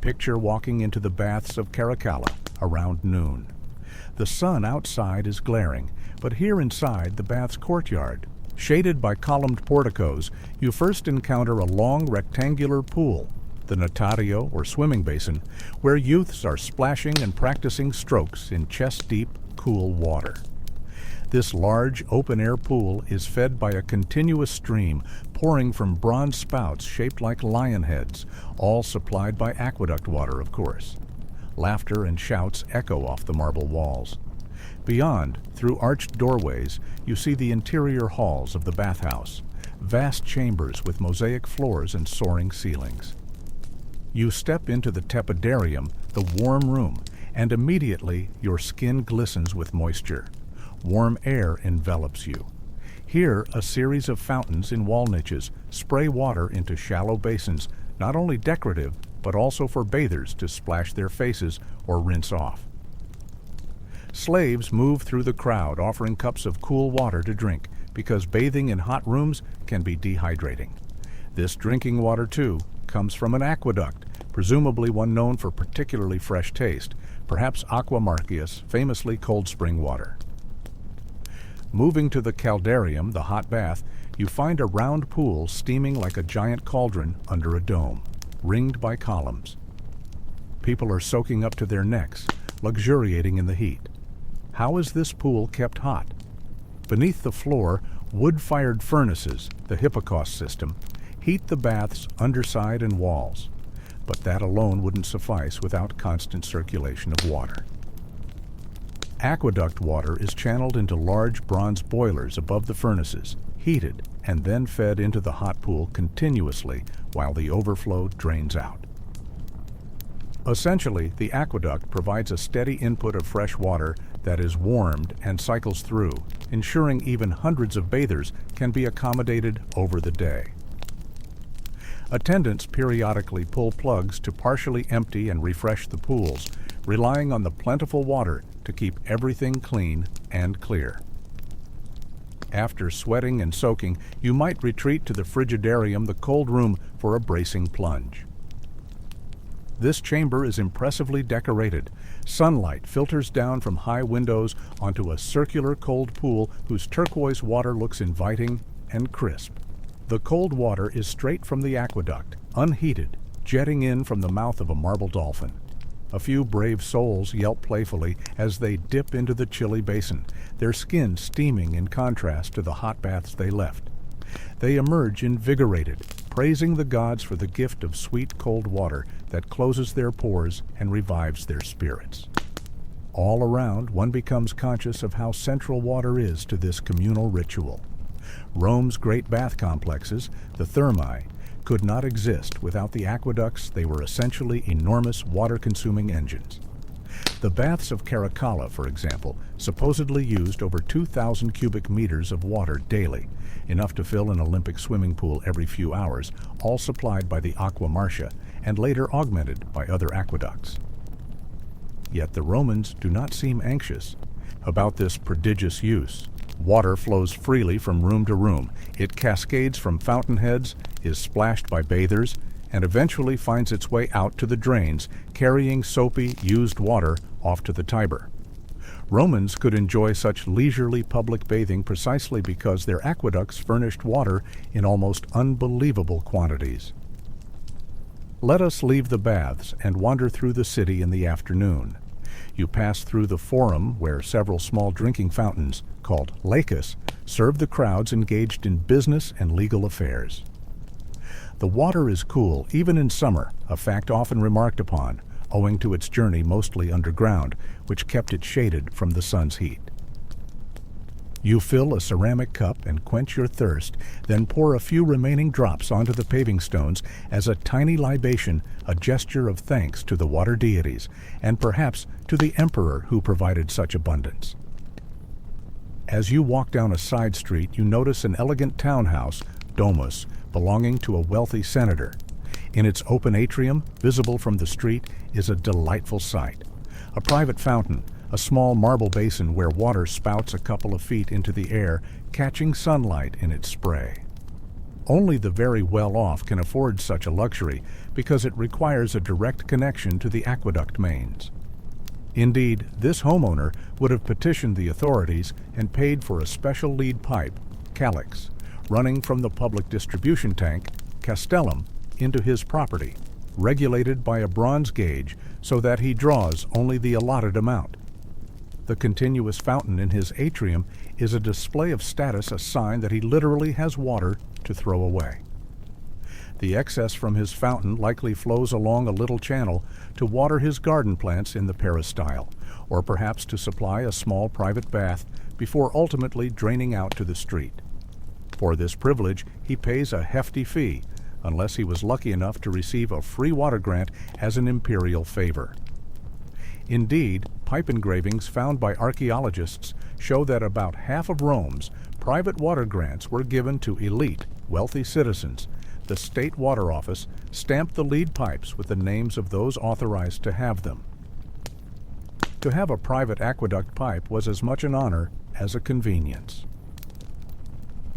Picture walking into the baths of Caracalla around noon. The sun outside is glaring, but here inside the bath's courtyard, shaded by columned porticos, you first encounter a long rectangular pool, the natario or swimming basin, where youths are splashing and practicing strokes in chest-deep, cool water. This large, open-air pool is fed by a continuous stream pouring from bronze spouts shaped like lion heads, all supplied by aqueduct water, of course. Laughter and shouts echo off the marble walls. Beyond, through arched doorways, you see the interior halls of the bathhouse, vast chambers with mosaic floors and soaring ceilings. You step into the tepidarium, the warm room, and immediately your skin glistens with moisture. Warm air envelops you. Here, a series of fountains in wall niches spray water into shallow basins, not only decorative, but also for bathers to splash their faces or rinse off. Slaves move through the crowd offering cups of cool water to drink, because bathing in hot rooms can be dehydrating. This drinking water, too, comes from an aqueduct, presumably one known for particularly fresh taste, perhaps Aqua Marcius, famously cold spring water. Moving to the caldarium, the hot bath, you find a round pool steaming like a giant cauldron under a dome, ringed by columns. People are soaking up to their necks, luxuriating in the heat. How is this pool kept hot? Beneath the floor, wood-fired furnaces, the Hipparcos system, heat the bath's underside and walls. But that alone wouldn't suffice without constant circulation of water. Aqueduct water is channeled into large bronze boilers above the furnaces, heated, and then fed into the hot pool continuously while the overflow drains out. Essentially, the aqueduct provides a steady input of fresh water that is warmed and cycles through, ensuring even hundreds of bathers can be accommodated over the day. Attendants periodically pull plugs to partially empty and refresh the pools, relying on the plentiful water to keep everything clean and clear. After sweating and soaking, you might retreat to the frigidarium, the cold room, for a bracing plunge. This chamber is impressively decorated. Sunlight filters down from high windows onto a circular cold pool whose turquoise water looks inviting and crisp. The cold water is straight from the aqueduct, unheated, jetting in from the mouth of a marble dolphin. A few brave souls yelp playfully as they dip into the chilly basin, their skin steaming in contrast to the hot baths they left. They emerge invigorated, praising the gods for the gift of sweet cold water that closes their pores and revives their spirits. All around, one becomes conscious of how central water is to this communal ritual. Rome's great bath complexes, the thermae, could not exist without the aqueducts. They were essentially enormous water-consuming engines. The baths of Caracalla, for example, supposedly used over 2,000 cubic meters of water daily, enough to fill an Olympic swimming pool every few hours, all supplied by the Aqua Marcia and later augmented by other aqueducts. Yet the Romans do not seem anxious about this prodigious use. Water flows freely from room to room. It cascades from fountainheads, is splashed by bathers, and eventually finds its way out to the drains, carrying soapy, used water off to the Tiber. Romans could enjoy such leisurely public bathing precisely because their aqueducts furnished water in almost unbelievable quantities. Let us leave the baths and wander through the city in the afternoon. You pass through the Forum, where several small drinking fountains, called lacus, serve the crowds engaged in business and legal affairs. The water is cool even in summer, a fact often remarked upon, owing to its journey mostly underground, which kept it shaded from the sun's heat. You fill a ceramic cup and quench your thirst, then pour a few remaining drops onto the paving stones as a tiny libation, a gesture of thanks to the water deities, and perhaps to the emperor who provided such abundance. As you walk down a side street, you notice an elegant townhouse, domus, belonging to a wealthy senator. In its open atrium, visible from the street, is a delightful sight. A private fountain, a small marble basin where water spouts a couple of feet into the air, catching sunlight in its spray. Only the very well-off can afford such a luxury because it requires a direct connection to the aqueduct mains. Indeed, this homeowner would have petitioned the authorities and paid for a special lead pipe, calyx, running from the public distribution tank, castellum, into his property, regulated by a bronze gauge so that he draws only the allotted amount. The continuous fountain in his atrium is a display of status, a sign that he literally has water to throw away. The excess from his fountain likely flows along a little channel to water his garden plants in the peristyle, or perhaps to supply a small private bath before ultimately draining out to the street. For this privilege, he pays a hefty fee, unless he was lucky enough to receive a free water grant as an imperial favor. Indeed, pipe engravings found by archaeologists show that about half of Rome's private water grants were given to elite, wealthy citizens. The state water office stamped the lead pipes with the names of those authorized to have them. To have a private aqueduct pipe was as much an honor as a convenience.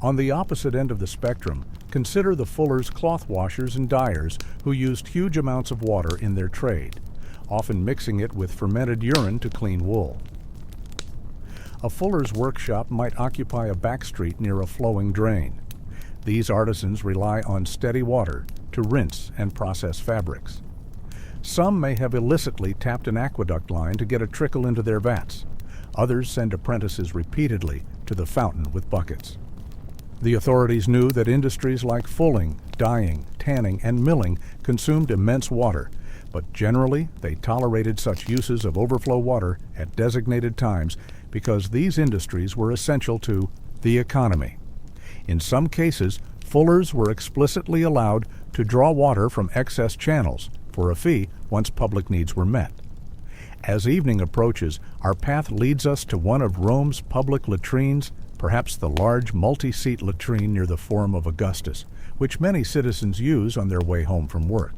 On the opposite end of the spectrum, consider the fullers, cloth washers, and dyers who used huge amounts of water in their trade, often mixing it with fermented urine to clean wool. A fuller's workshop might occupy a back street near a flowing drain. These artisans rely on steady water to rinse and process fabrics. Some may have illicitly tapped an aqueduct line to get a trickle into their vats. Others send apprentices repeatedly to the fountain with buckets. The authorities knew that industries like fulling, dyeing, tanning, and milling consumed immense water, but generally they tolerated such uses of overflow water at designated times because these industries were essential to the economy. In some cases, fullers were explicitly allowed to draw water from excess channels for a fee once public needs were met. As evening approaches, our path leads us to one of Rome's public latrines, perhaps the large multi-seat latrine near the Forum of Augustus, which many citizens use on their way home from work.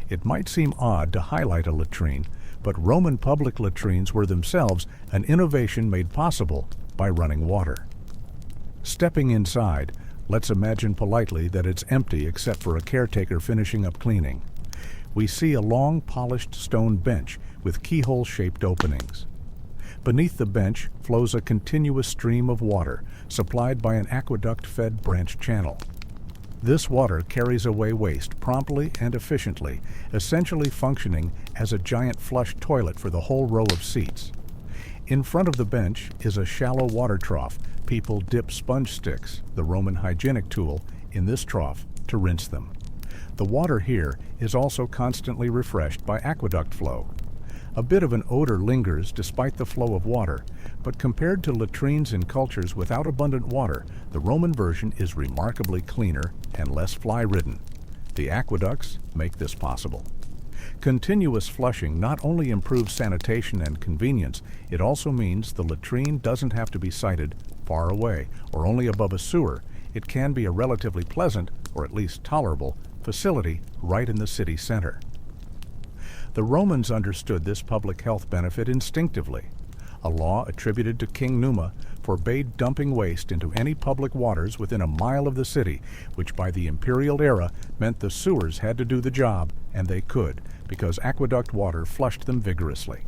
It might seem odd to highlight a latrine, but Roman public latrines were themselves an innovation made possible by running water. Stepping inside, let's imagine politely that it's empty except for a caretaker finishing up cleaning. We see a long, polished stone bench with keyhole-shaped openings. Beneath the bench flows a continuous stream of water, supplied by an aqueduct-fed branch channel. This water carries away waste promptly and efficiently, essentially functioning as a giant flush toilet for the whole row of seats. In front of the bench is a shallow water trough. People dip sponge sticks, the Roman hygienic tool, in this trough to rinse them. The water here is also constantly refreshed by aqueduct flow. A bit of an odor lingers despite the flow of water, but compared to latrines in cultures without abundant water, the Roman version is remarkably cleaner and less fly-ridden. The aqueducts make this possible. Continuous flushing not only improves sanitation and convenience, it also means the latrine doesn't have to be sited far away or only above a sewer. It can be a relatively pleasant, or at least tolerable, facility right in the city center. The Romans understood this public health benefit instinctively. A law attributed to King Numa forbade dumping waste into any public waters within a mile of the city, which by the imperial era meant the sewers had to do the job, and they could, because aqueduct water flushed them vigorously.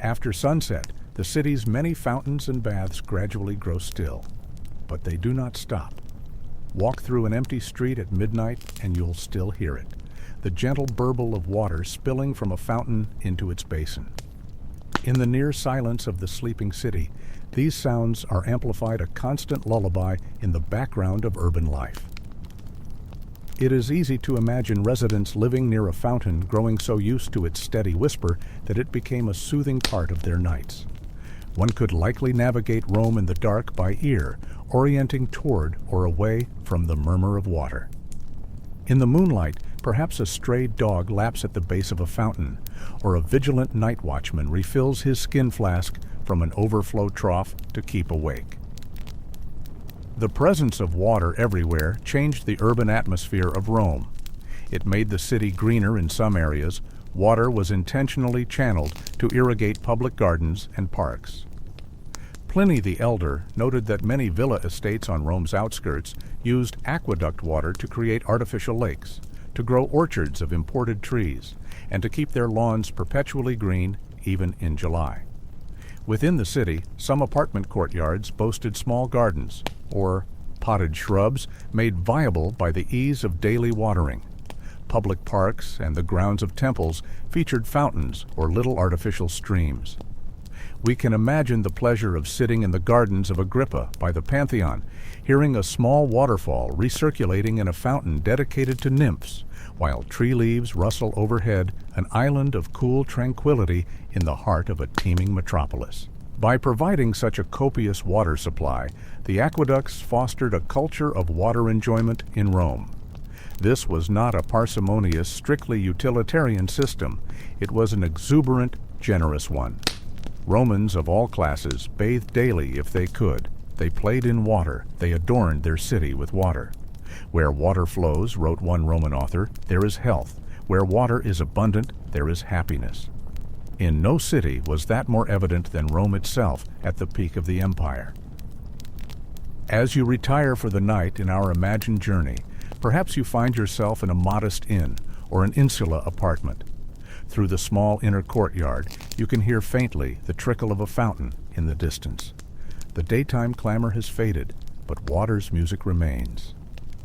After sunset, the city's many fountains and baths gradually grow still, but they do not stop. Walk through an empty street at midnight and you'll still hear it, the gentle burble of water spilling from a fountain into its basin. In the near silence of the sleeping city, these sounds are amplified a constant lullaby in the background of urban life. It is easy to imagine residents living near a fountain growing so used to its steady whisper that it became a soothing part of their nights. One could likely navigate Rome in the dark by ear, orienting toward or away from the murmur of water. In the moonlight, perhaps a strayed dog laps at the base of a fountain, or a vigilant night watchman refills his skin flask from an overflow trough to keep awake. The presence of water everywhere changed the urban atmosphere of Rome. It made the city greener in some areas. Water was intentionally channeled to irrigate public gardens and parks. Pliny the Elder noted that many villa estates on Rome's outskirts used aqueduct water to create artificial lakes, to grow orchards of imported trees, and to keep their lawns perpetually green even in July. Within the city, some apartment courtyards boasted small gardens, or potted shrubs made viable by the ease of daily watering. Public parks and the grounds of temples featured fountains or little artificial streams. We can imagine the pleasure of sitting in the gardens of Agrippa by the Pantheon, hearing a small waterfall recirculating in a fountain dedicated to nymphs, while tree leaves rustle overhead, an island of cool tranquility in the heart of a teeming metropolis. By providing such a copious water supply, the aqueducts fostered a culture of water enjoyment in Rome. This was not a parsimonious, strictly utilitarian system. It was an exuberant, generous one. Romans of all classes bathed daily if they could. They played in water. They adorned their city with water. Where water flows, wrote one Roman author, there is health. Where water is abundant, there is happiness. In no city was that more evident than Rome itself at the peak of the empire. As you retire for the night in our imagined journey, perhaps you find yourself in a modest inn or an insula apartment. Through the small inner courtyard, you can hear faintly the trickle of a fountain in the distance. The daytime clamor has faded, but water's music remains.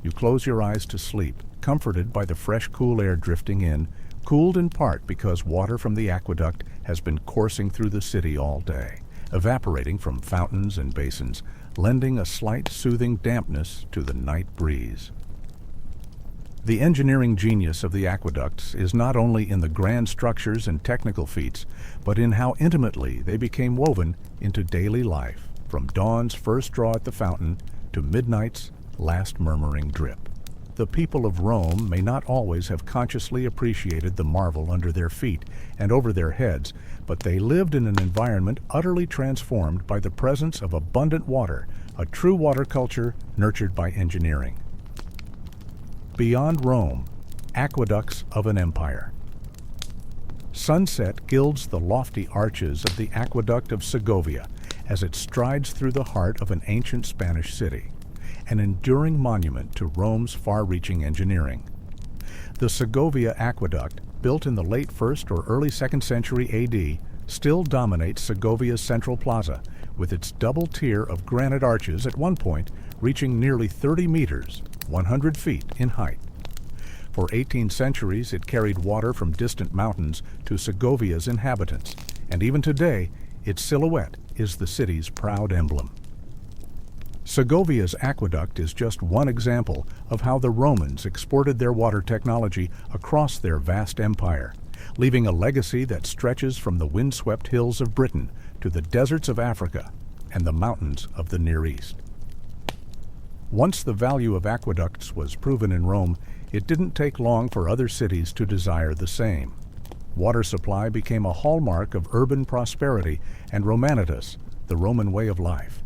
You close your eyes to sleep, comforted by the fresh, cool air drifting in, cooled in part because water from the aqueduct has been coursing through the city all day, evaporating from fountains and basins, lending a slight soothing dampness to the night breeze. The engineering genius of the aqueducts is not only in the grand structures and technical feats, but in how intimately they became woven into daily life, from dawn's first draw at the fountain to midnight's last murmuring drip. The people of Rome may not always have consciously appreciated the marvel under their feet and over their heads, but they lived in an environment utterly transformed by the presence of abundant water, a true water culture nurtured by engineering. Beyond Rome, aqueducts of an empire. Sunset gilds the lofty arches of the Aqueduct of Segovia as it strides through the heart of an ancient Spanish city, an enduring monument to Rome's far-reaching engineering. The Segovia Aqueduct, built in the late 1st or early 2nd century AD, still dominates Segovia's central plaza, with its double tier of granite arches at one point reaching nearly 30 meters, 100 feet in height. For 18 centuries, it carried water from distant mountains to Segovia's inhabitants, and even today, its silhouette is the city's proud emblem. Segovia's aqueduct is just one example of how the Romans exported their water technology across their vast empire, leaving a legacy that stretches from the windswept hills of Britain to the deserts of Africa and the mountains of the Near East. Once the value of aqueducts was proven in Rome, it didn't take long for other cities to desire the same. Water supply became a hallmark of urban prosperity and Romanitas, the Roman way of life.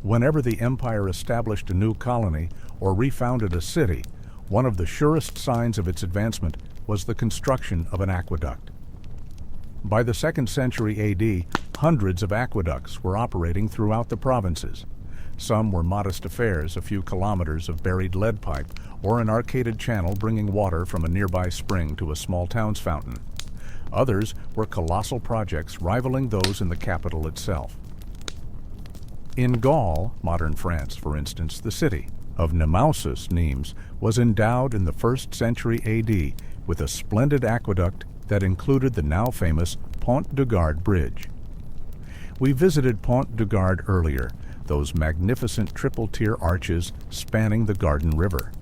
Whenever the empire established a new colony or refounded a city, one of the surest signs of its advancement was the construction of an aqueduct. By the 2nd century AD, hundreds of aqueducts were operating throughout the provinces. Some were modest affairs, a few kilometers of buried lead pipe, or an arcaded channel bringing water from a nearby spring to a small town's fountain. Others were colossal projects rivaling those in the capital itself. In Gaul, modern France for instance, the city of Nemausus, Nimes, was endowed in the 1st century AD with a splendid aqueduct that included the now famous Pont du Gard Bridge. We visited Pont du Gard earlier, those magnificent triple-tier arches spanning the Garden River.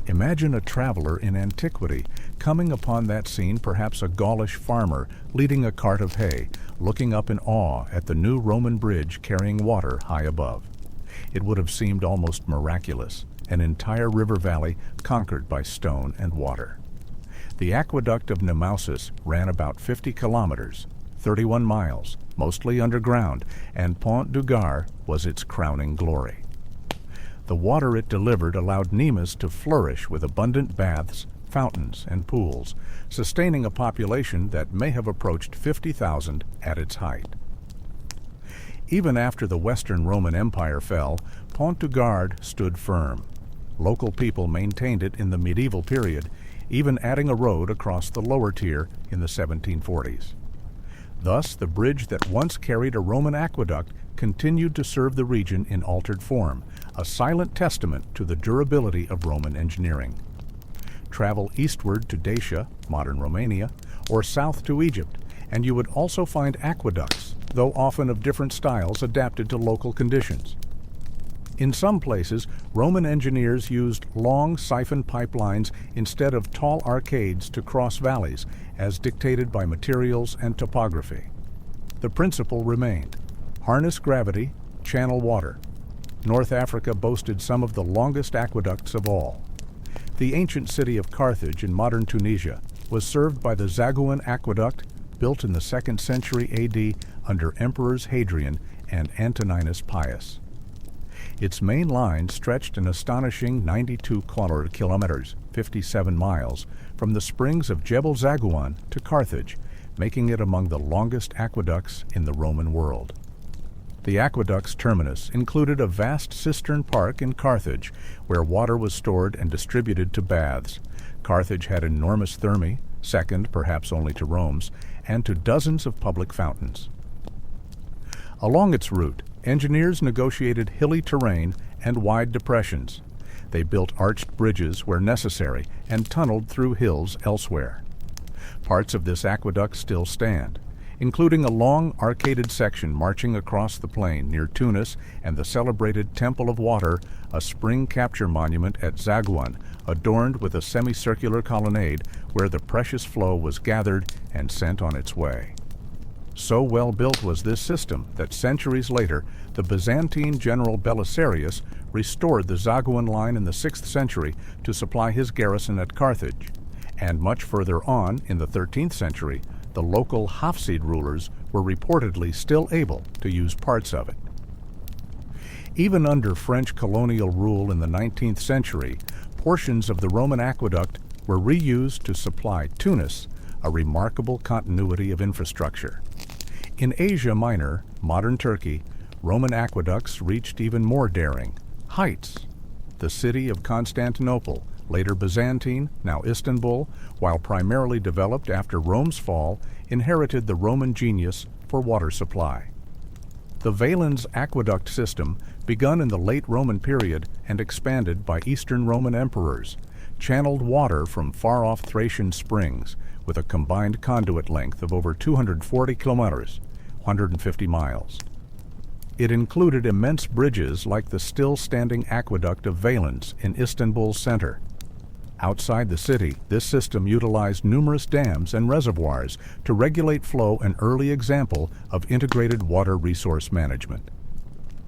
Imagine a traveler in antiquity coming upon that scene, perhaps a Gaulish farmer leading a cart of hay, looking up in awe at the new Roman bridge carrying water high above. It would have seemed almost miraculous, an entire river valley conquered by stone and water. The aqueduct of Nemausus ran about 50 kilometers, 31 miles, mostly underground, and Pont du Gard was its crowning glory. The water it delivered allowed Nimes to flourish with abundant baths, fountains, and pools, sustaining a population that may have approached 50,000 at its height. Even after the Western Roman Empire fell, Pont du Gard stood firm. Local people maintained it in the medieval period, even adding a road across the lower tier in the 1740s. Thus, the bridge that once carried a Roman aqueduct continued to serve the region in altered form, a silent testament to the durability of Roman engineering. Travel eastward to Dacia, modern Romania, or south to Egypt, and you would also find aqueducts, though often of different styles adapted to local conditions. In some places, Roman engineers used long siphon pipelines instead of tall arcades to cross valleys, as dictated by materials and topography. The principle remained: harness gravity, channel water. North Africa boasted some of the longest aqueducts of all. The ancient city of Carthage in modern Tunisia was served by the Zaguan Aqueduct, built in the 2nd century AD under Emperors Hadrian and Antoninus Pius. Its main line stretched an astonishing 92 kilometers, 57 miles, from the springs of Jebel Zaguan to Carthage, making it among the longest aqueducts in the Roman world. The aqueduct's terminus included a vast cistern park in Carthage, where water was stored and distributed to baths. Carthage had enormous thermae, second perhaps only to Rome's, and to dozens of public fountains. Along its route, engineers negotiated hilly terrain and wide depressions. They built arched bridges where necessary and tunneled through hills elsewhere. Parts of this aqueduct still stand, including a long arcaded section marching across the plain near Tunis and the celebrated Temple of Water, a spring capture monument at Zaguan, adorned with a semicircular colonnade where the precious flow was gathered and sent on its way. So well built was this system that centuries later, the Byzantine general Belisarius restored the Zaguan line in the 6th century to supply his garrison at Carthage, and much further on, in the 13th century, the local Hafsid rulers were reportedly still able to use parts of it. Even under French colonial rule in the 19th century, portions of the Roman aqueduct were reused to supply Tunis, a remarkable continuity of infrastructure. In Asia Minor, modern Turkey, Roman aqueducts reached even more daring heights. The city of Constantinople, later Byzantine, now Istanbul, while primarily developed after Rome's fall, inherited the Roman genius for water supply. The Valens aqueduct system, begun in the late Roman period and expanded by Eastern Roman emperors, channeled water from far-off Thracian springs with a combined conduit length of over 240 kilometers, 150 miles. It included immense bridges like the still-standing aqueduct of Valens in Istanbul's center. Outside the city, this system utilized numerous dams and reservoirs to regulate flow, an early example of integrated water resource management.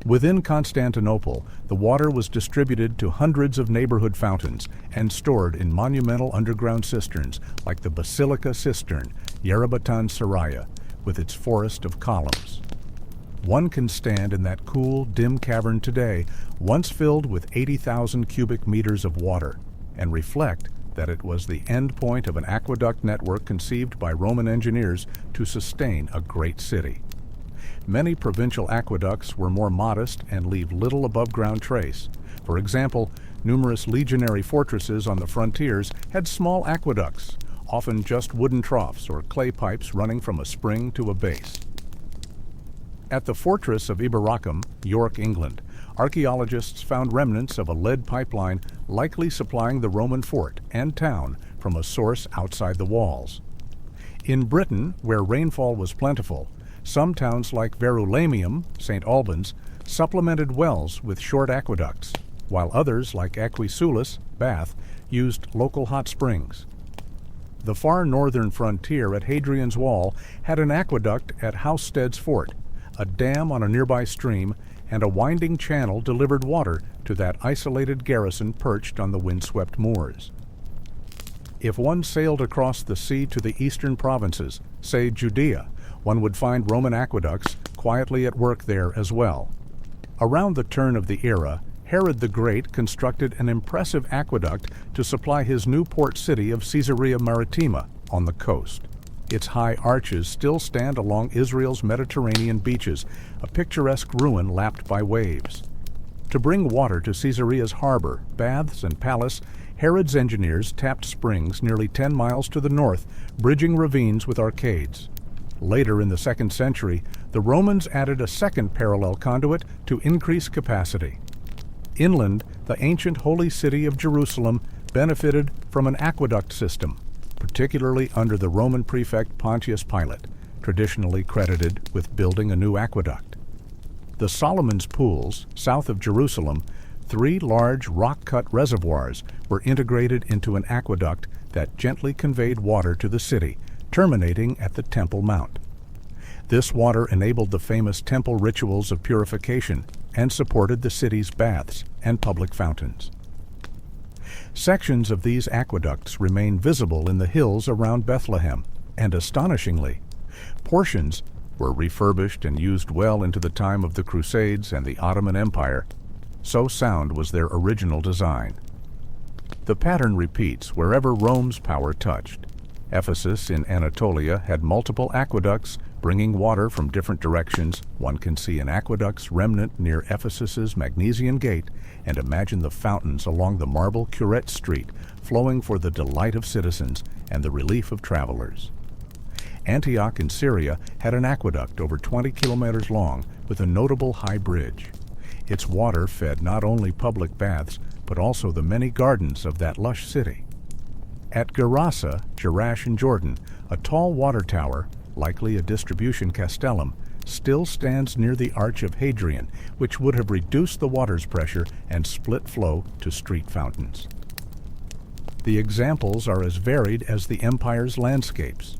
Within Constantinople, the water was distributed to hundreds of neighborhood fountains and stored in monumental underground cisterns like the Basilica Cistern, Yerebatan Saraya, with its forest of columns. One can stand in that cool, dim cavern today, once filled with 80,000 cubic meters of water, and reflect that it was the end point of an aqueduct network conceived by Roman engineers to sustain a great city. Many provincial aqueducts were more modest and leave little above-ground trace. For example, numerous legionary fortresses on the frontiers had small aqueducts, often just wooden troughs or clay pipes running from a spring to a base. At the fortress of Eboracum, York, England, archaeologists found remnants of a lead pipeline likely supplying the Roman fort and town from a source outside the walls. In Britain, where rainfall was plentiful, some towns like Verulamium, St. Albans, supplemented wells with short aqueducts, while others like Aquisulis, Bath, used local hot springs. The far northern frontier at Hadrian's Wall had an aqueduct at Housestead's Fort, a dam on a nearby stream, and a winding channel delivered water to that isolated garrison perched on the windswept moors. If one sailed across the sea to the eastern provinces, say Judea, one would find Roman aqueducts quietly at work there as well. Around the turn of the era, Herod the Great constructed an impressive aqueduct to supply his new port city of Caesarea Maritima on the coast. Its high arches still stand along Israel's Mediterranean beaches, a picturesque ruin lapped by waves. To bring water to Caesarea's harbor, baths, and palace, Herod's engineers tapped springs nearly 10 miles to the north, bridging ravines with arcades. Later in the 2nd century, the Romans added a second parallel conduit to increase capacity. Inland, the ancient holy city of Jerusalem benefited from an aqueduct system, particularly under the Roman prefect Pontius Pilate, traditionally credited with building a new aqueduct. The Solomon's Pools, south of Jerusalem, 3 large rock-cut reservoirs were integrated into an aqueduct that gently conveyed water to the city, terminating at the Temple Mount. This water enabled the famous temple rituals of purification and supported the city's baths and public fountains. Sections of these aqueducts remain visible in the hills around Bethlehem, and astonishingly, portions were refurbished and used well into the time of the Crusades and the Ottoman Empire. So sound was their original design. The pattern repeats wherever Rome's power touched. Ephesus in Anatolia had multiple aqueducts bringing water from different directions. One can see an aqueduct's remnant near Ephesus's Magnesian Gate and imagine the fountains along the marble Curette Street flowing for the delight of citizens and the relief of travelers. Antioch in Syria had an aqueduct over 20 kilometers long with a notable high bridge. Its water fed not only public baths, but also the many gardens of that lush city. At Gerasa, Jerash in Jordan, a tall water tower, likely a distribution castellum, still stands near the Arch of Hadrian, which would have reduced the water's pressure and split flow to street fountains. The examples are as varied as the empire's landscapes.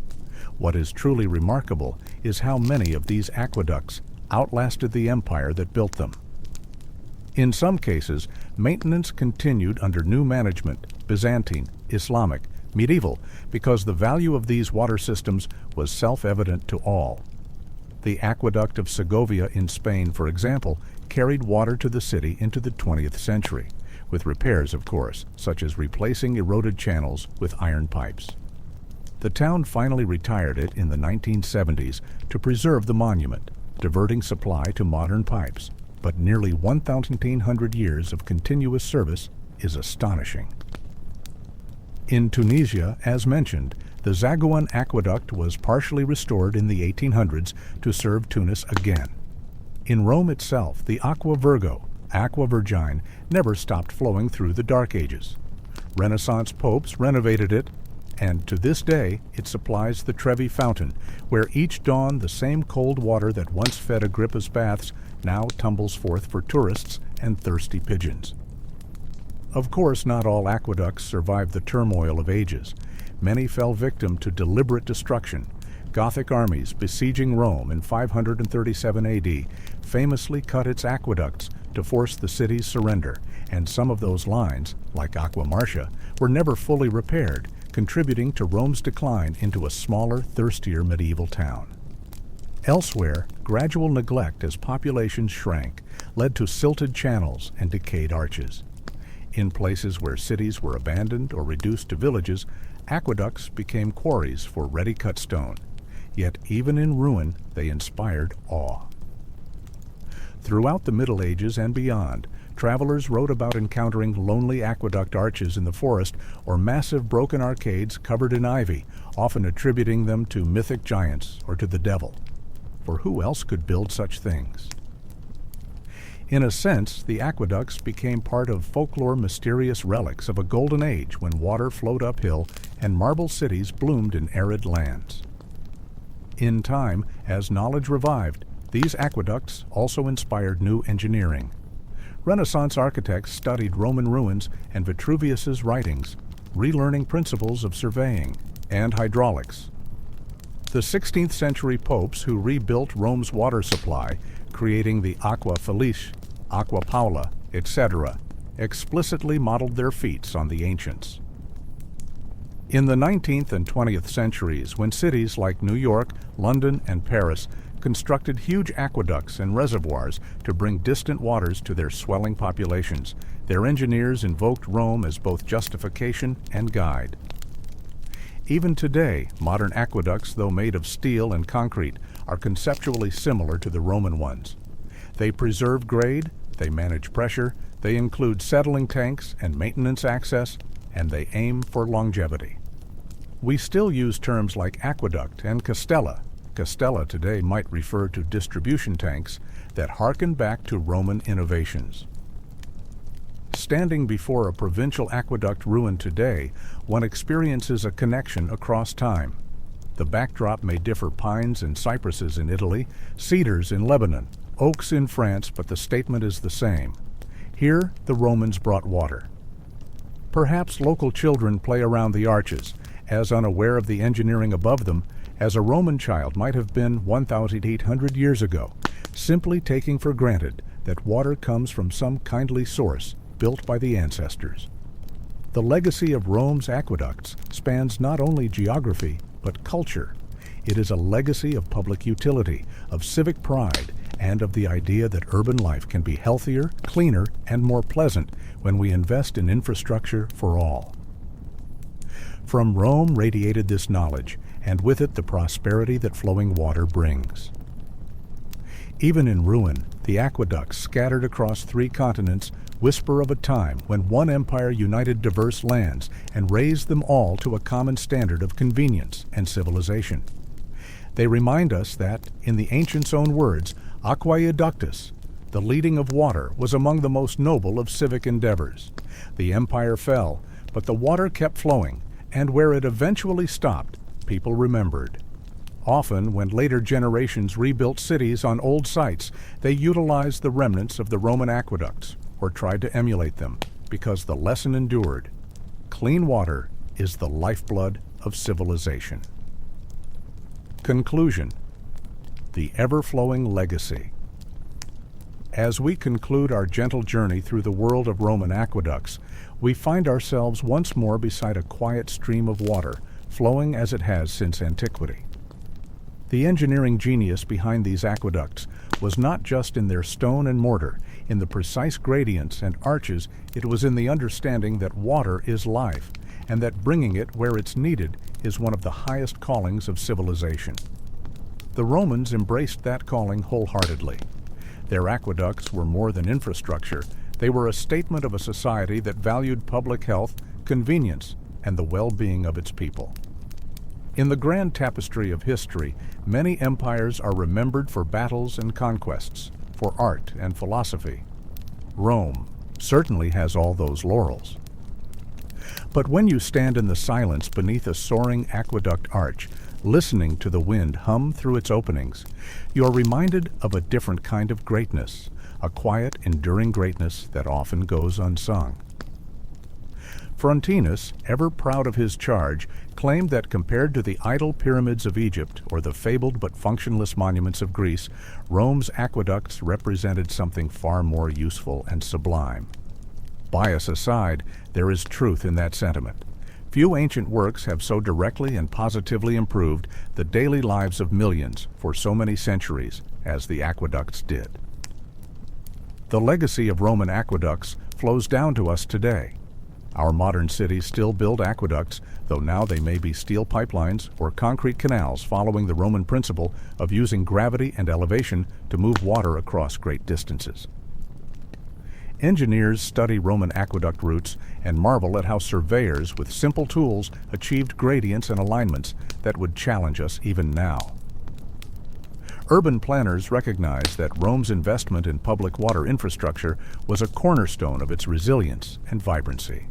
What is truly remarkable is how many of these aqueducts outlasted the empire that built them. In some cases, maintenance continued under new management, Byzantine, Islamic, medieval, because the value of these water systems was self-evident to all. The aqueduct of Segovia in Spain, for example, carried water to the city into the 20th century, with repairs, of course, such as replacing eroded channels with iron pipes. The town finally retired it in the 1970s to preserve the monument, diverting supply to modern pipes. But nearly 1,800 years of continuous service is astonishing. In Tunisia, as mentioned, the Zagouan aqueduct was partially restored in the 1800s to serve Tunis again. In Rome itself, the Aqua Virgo, Aqua Vergine, never stopped flowing through the Dark Ages. Renaissance popes renovated it, and to this day it supplies the Trevi Fountain, where each dawn the same cold water that once fed Agrippa's baths now tumbles forth for tourists and thirsty pigeons. Of course, not all aqueducts survived the turmoil of ages. Many fell victim to deliberate destruction. Gothic armies besieging Rome in 537 AD famously cut its aqueducts to force the city's surrender, and some of those lines, like Aqua Marcia, were never fully repaired, contributing to Rome's decline into a smaller, thirstier medieval town. Elsewhere, gradual neglect as populations shrank led to silted channels and decayed arches. In places where cities were abandoned or reduced to villages, aqueducts became quarries for ready-cut stone. Yet even in ruin, they inspired awe. Throughout the Middle Ages and beyond, travelers wrote about encountering lonely aqueduct arches in the forest or massive broken arcades covered in ivy, often attributing them to mythic giants or to the devil. For who else could build such things? In a sense, the aqueducts became part of folklore mysterious relics of a golden age when water flowed uphill and marble cities bloomed in arid lands. In time, as knowledge revived, these aqueducts also inspired new engineering. Renaissance architects studied Roman ruins and Vitruvius's writings, relearning principles of surveying and hydraulics. The 16th century popes who rebuilt Rome's water supply, creating the Aqua Felice, Aqua Paula, etc., explicitly modeled their feats on the ancients. In the 19th and 20th centuries, when cities like New York, London, and Paris constructed huge aqueducts and reservoirs to bring distant waters to their swelling populations, their engineers invoked Rome as both justification and guide. Even today, modern aqueducts, though made of steel and concrete, are conceptually similar to the Roman ones. They preserve grade, they manage pressure, they include settling tanks and maintenance access, and they aim for longevity. We still use terms like aqueduct and castella. Castella today might refer to distribution tanks that harken back to Roman innovations. Standing before a provincial aqueduct ruin today, one experiences a connection across time. The backdrop may differ: pines and cypresses in Italy, cedars in Lebanon, oaks in France, but the statement is the same. Here, the Romans brought water. Perhaps local children play around the arches, as unaware of the engineering above them as a Roman child might have been 1,800 years ago, simply taking for granted that water comes from some kindly source built by the ancestors. The legacy of Rome's aqueducts spans not only geography, but culture. It is a legacy of public utility, of civic pride, and of the idea that urban life can be healthier, cleaner, and more pleasant when we invest in infrastructure for all. From Rome radiated this knowledge, and with it the prosperity that flowing water brings. Even in ruin, the aqueducts scattered across 3 continents whisper of a time when one empire united diverse lands and raised them all to a common standard of convenience and civilization. They remind us that, in the ancients' own words, Aqueductus, the leading of water, was among the most noble of civic endeavors. The empire fell, but the water kept flowing, and where it eventually stopped, people remembered. Often, when later generations rebuilt cities on old sites, they utilized the remnants of the Roman aqueducts, or tried to emulate them, because the lesson endured. Clean water is the lifeblood of civilization. Conclusion: the ever-flowing legacy. As we conclude our gentle journey through the world of Roman aqueducts, we find ourselves once more beside a quiet stream of water, flowing as it has since antiquity. The engineering genius behind these aqueducts was not just in their stone and mortar, in the precise gradients and arches. It was in the understanding that water is life, and that bringing it where it's needed is one of the highest callings of civilization. The Romans embraced that calling wholeheartedly. Their aqueducts were more than infrastructure. They were a statement of a society that valued public health, convenience, and the well-being of its people. In the grand tapestry of history, many empires are remembered for battles and conquests, for art and philosophy. Rome certainly has all those laurels. But when you stand in the silence beneath a soaring aqueduct arch, listening to the wind hum through its openings, you are reminded of a different kind of greatness, a quiet, enduring greatness that often goes unsung. Frontinus, ever proud of his charge, claimed that compared to the idol pyramids of Egypt or the fabled but functionless monuments of Greece, Rome's aqueducts represented something far more useful and sublime. Bias aside, there is truth in that sentiment. Few ancient works have so directly and positively improved the daily lives of millions for so many centuries as the aqueducts did. The legacy of Roman aqueducts flows down to us today. Our modern cities still build aqueducts, though now they may be steel pipelines or concrete canals following the Roman principle of using gravity and elevation to move water across great distances. Engineers study Roman aqueduct routes and marvel at how surveyors with simple tools achieved gradients and alignments that would challenge us even now. Urban planners recognize that Rome's investment in public water infrastructure was a cornerstone of its resilience and vibrancy.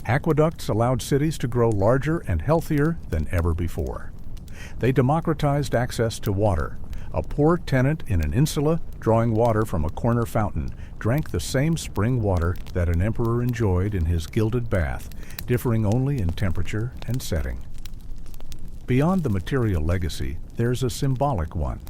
Aqueducts allowed cities to grow larger and healthier than ever before. They democratized access to water. A poor tenant in an insula, drawing water from a corner fountain, drank the same spring water that an emperor enjoyed in his gilded bath, differing only in temperature and setting. Beyond the material legacy, there's a symbolic one: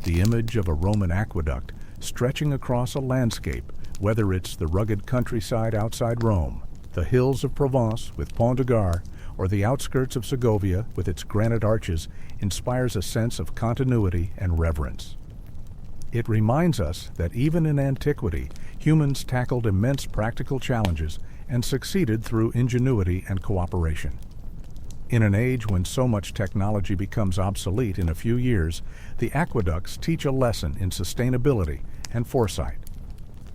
the image of a Roman aqueduct stretching across a landscape, whether it's the rugged countryside outside Rome, the hills of Provence with Pont de Gard, or the outskirts of Segovia with its granite arches, inspires a sense of continuity and reverence. It reminds us that even in antiquity, humans tackled immense practical challenges and succeeded through ingenuity and cooperation. In an age when so much technology becomes obsolete in a few years, the aqueducts teach a lesson in sustainability and foresight.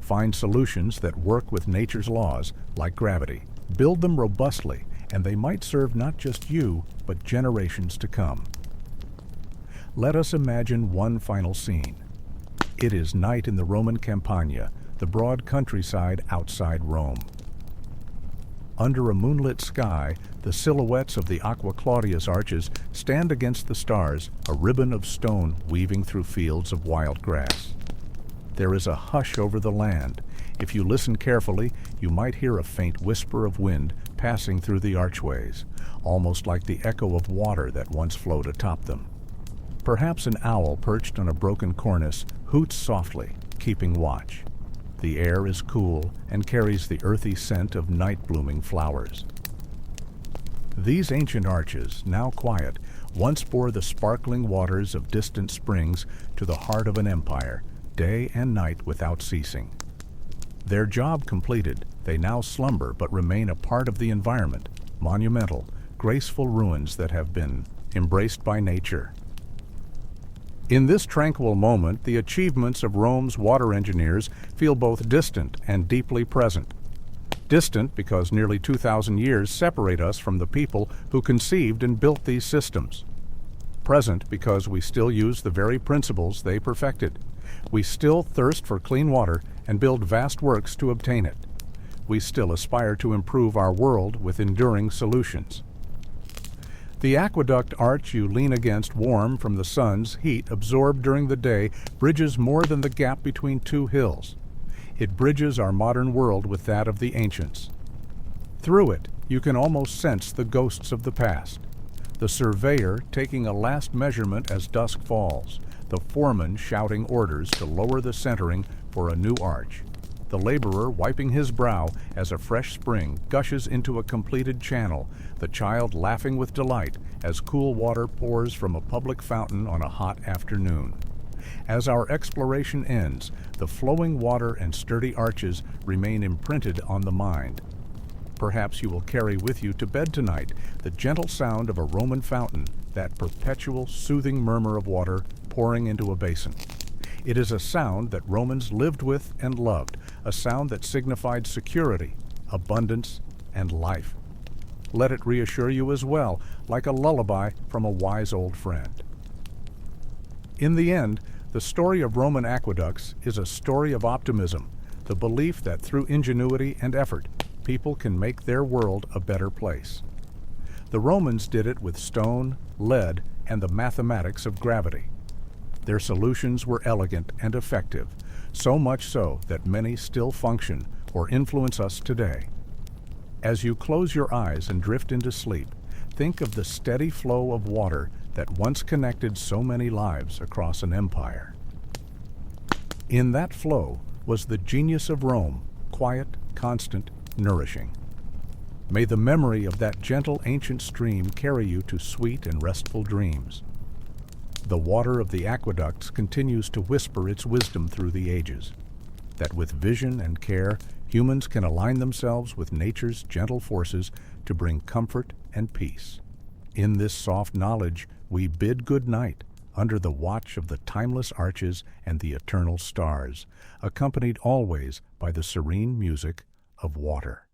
Find solutions that work with nature's laws, like gravity. Build them robustly, and they might serve not just you, but generations to come. Let us imagine one final scene. It is night in the Roman Campagna, the broad countryside outside Rome. Under a moonlit sky, the silhouettes of the Aqua Claudius arches stand against the stars, a ribbon of stone weaving through fields of wild grass. There is a hush over the land. If you listen carefully, you might hear a faint whisper of wind passing through the archways, almost like the echo of water that once flowed atop them. Perhaps an owl perched on a broken cornice hoots softly, keeping watch. The air is cool and carries the earthy scent of night-blooming flowers. These ancient arches, now quiet, once bore the sparkling waters of distant springs to the heart of an empire, day and night without ceasing. Their job completed, they now slumber but remain a part of the environment, monumental, graceful ruins that have been embraced by nature. In this tranquil moment, the achievements of Rome's water engineers feel both distant and deeply present. Distant because nearly 2,000 years separate us from the people who conceived and built these systems. Present because we still use the very principles they perfected. We still thirst for clean water and build vast works to obtain it. We still aspire to improve our world with enduring solutions. The aqueduct arch you lean against, warm from the sun's heat absorbed during the day, bridges more than the gap between two hills. It bridges our modern world with that of the ancients. Through it, you can almost sense the ghosts of the past. The surveyor taking a last measurement as dusk falls, the foreman shouting orders to lower the centering for a new arch, the laborer wiping his brow as a fresh spring gushes into a completed channel, the child laughing with delight as cool water pours from a public fountain on a hot afternoon. As our exploration ends, the flowing water and sturdy arches remain imprinted on the mind. Perhaps you will carry with you to bed tonight the gentle sound of a Roman fountain, that perpetual, soothing murmur of water pouring into a basin. It is a sound that Romans lived with and loved, a sound that signified security, abundance, and life. Let it reassure you as well, like a lullaby from a wise old friend. In the end, the story of Roman aqueducts is a story of optimism, the belief that through ingenuity and effort, people can make their world a better place. The Romans did it with stone, lead, and the mathematics of gravity. Their solutions were elegant and effective, so much so that many still function or influence us today. As you close your eyes and drift into sleep, think of the steady flow of water that once connected so many lives across an empire. In that flow was the genius of Rome, quiet, constant, nourishing. May the memory of that gentle ancient stream carry you to sweet and restful dreams. The water of the aqueducts continues to whisper its wisdom through the ages, that with vision and care, humans can align themselves with nature's gentle forces to bring comfort and peace. In this soft knowledge, we bid good night under the watch of the timeless arches and the eternal stars, accompanied always by the serene music of water.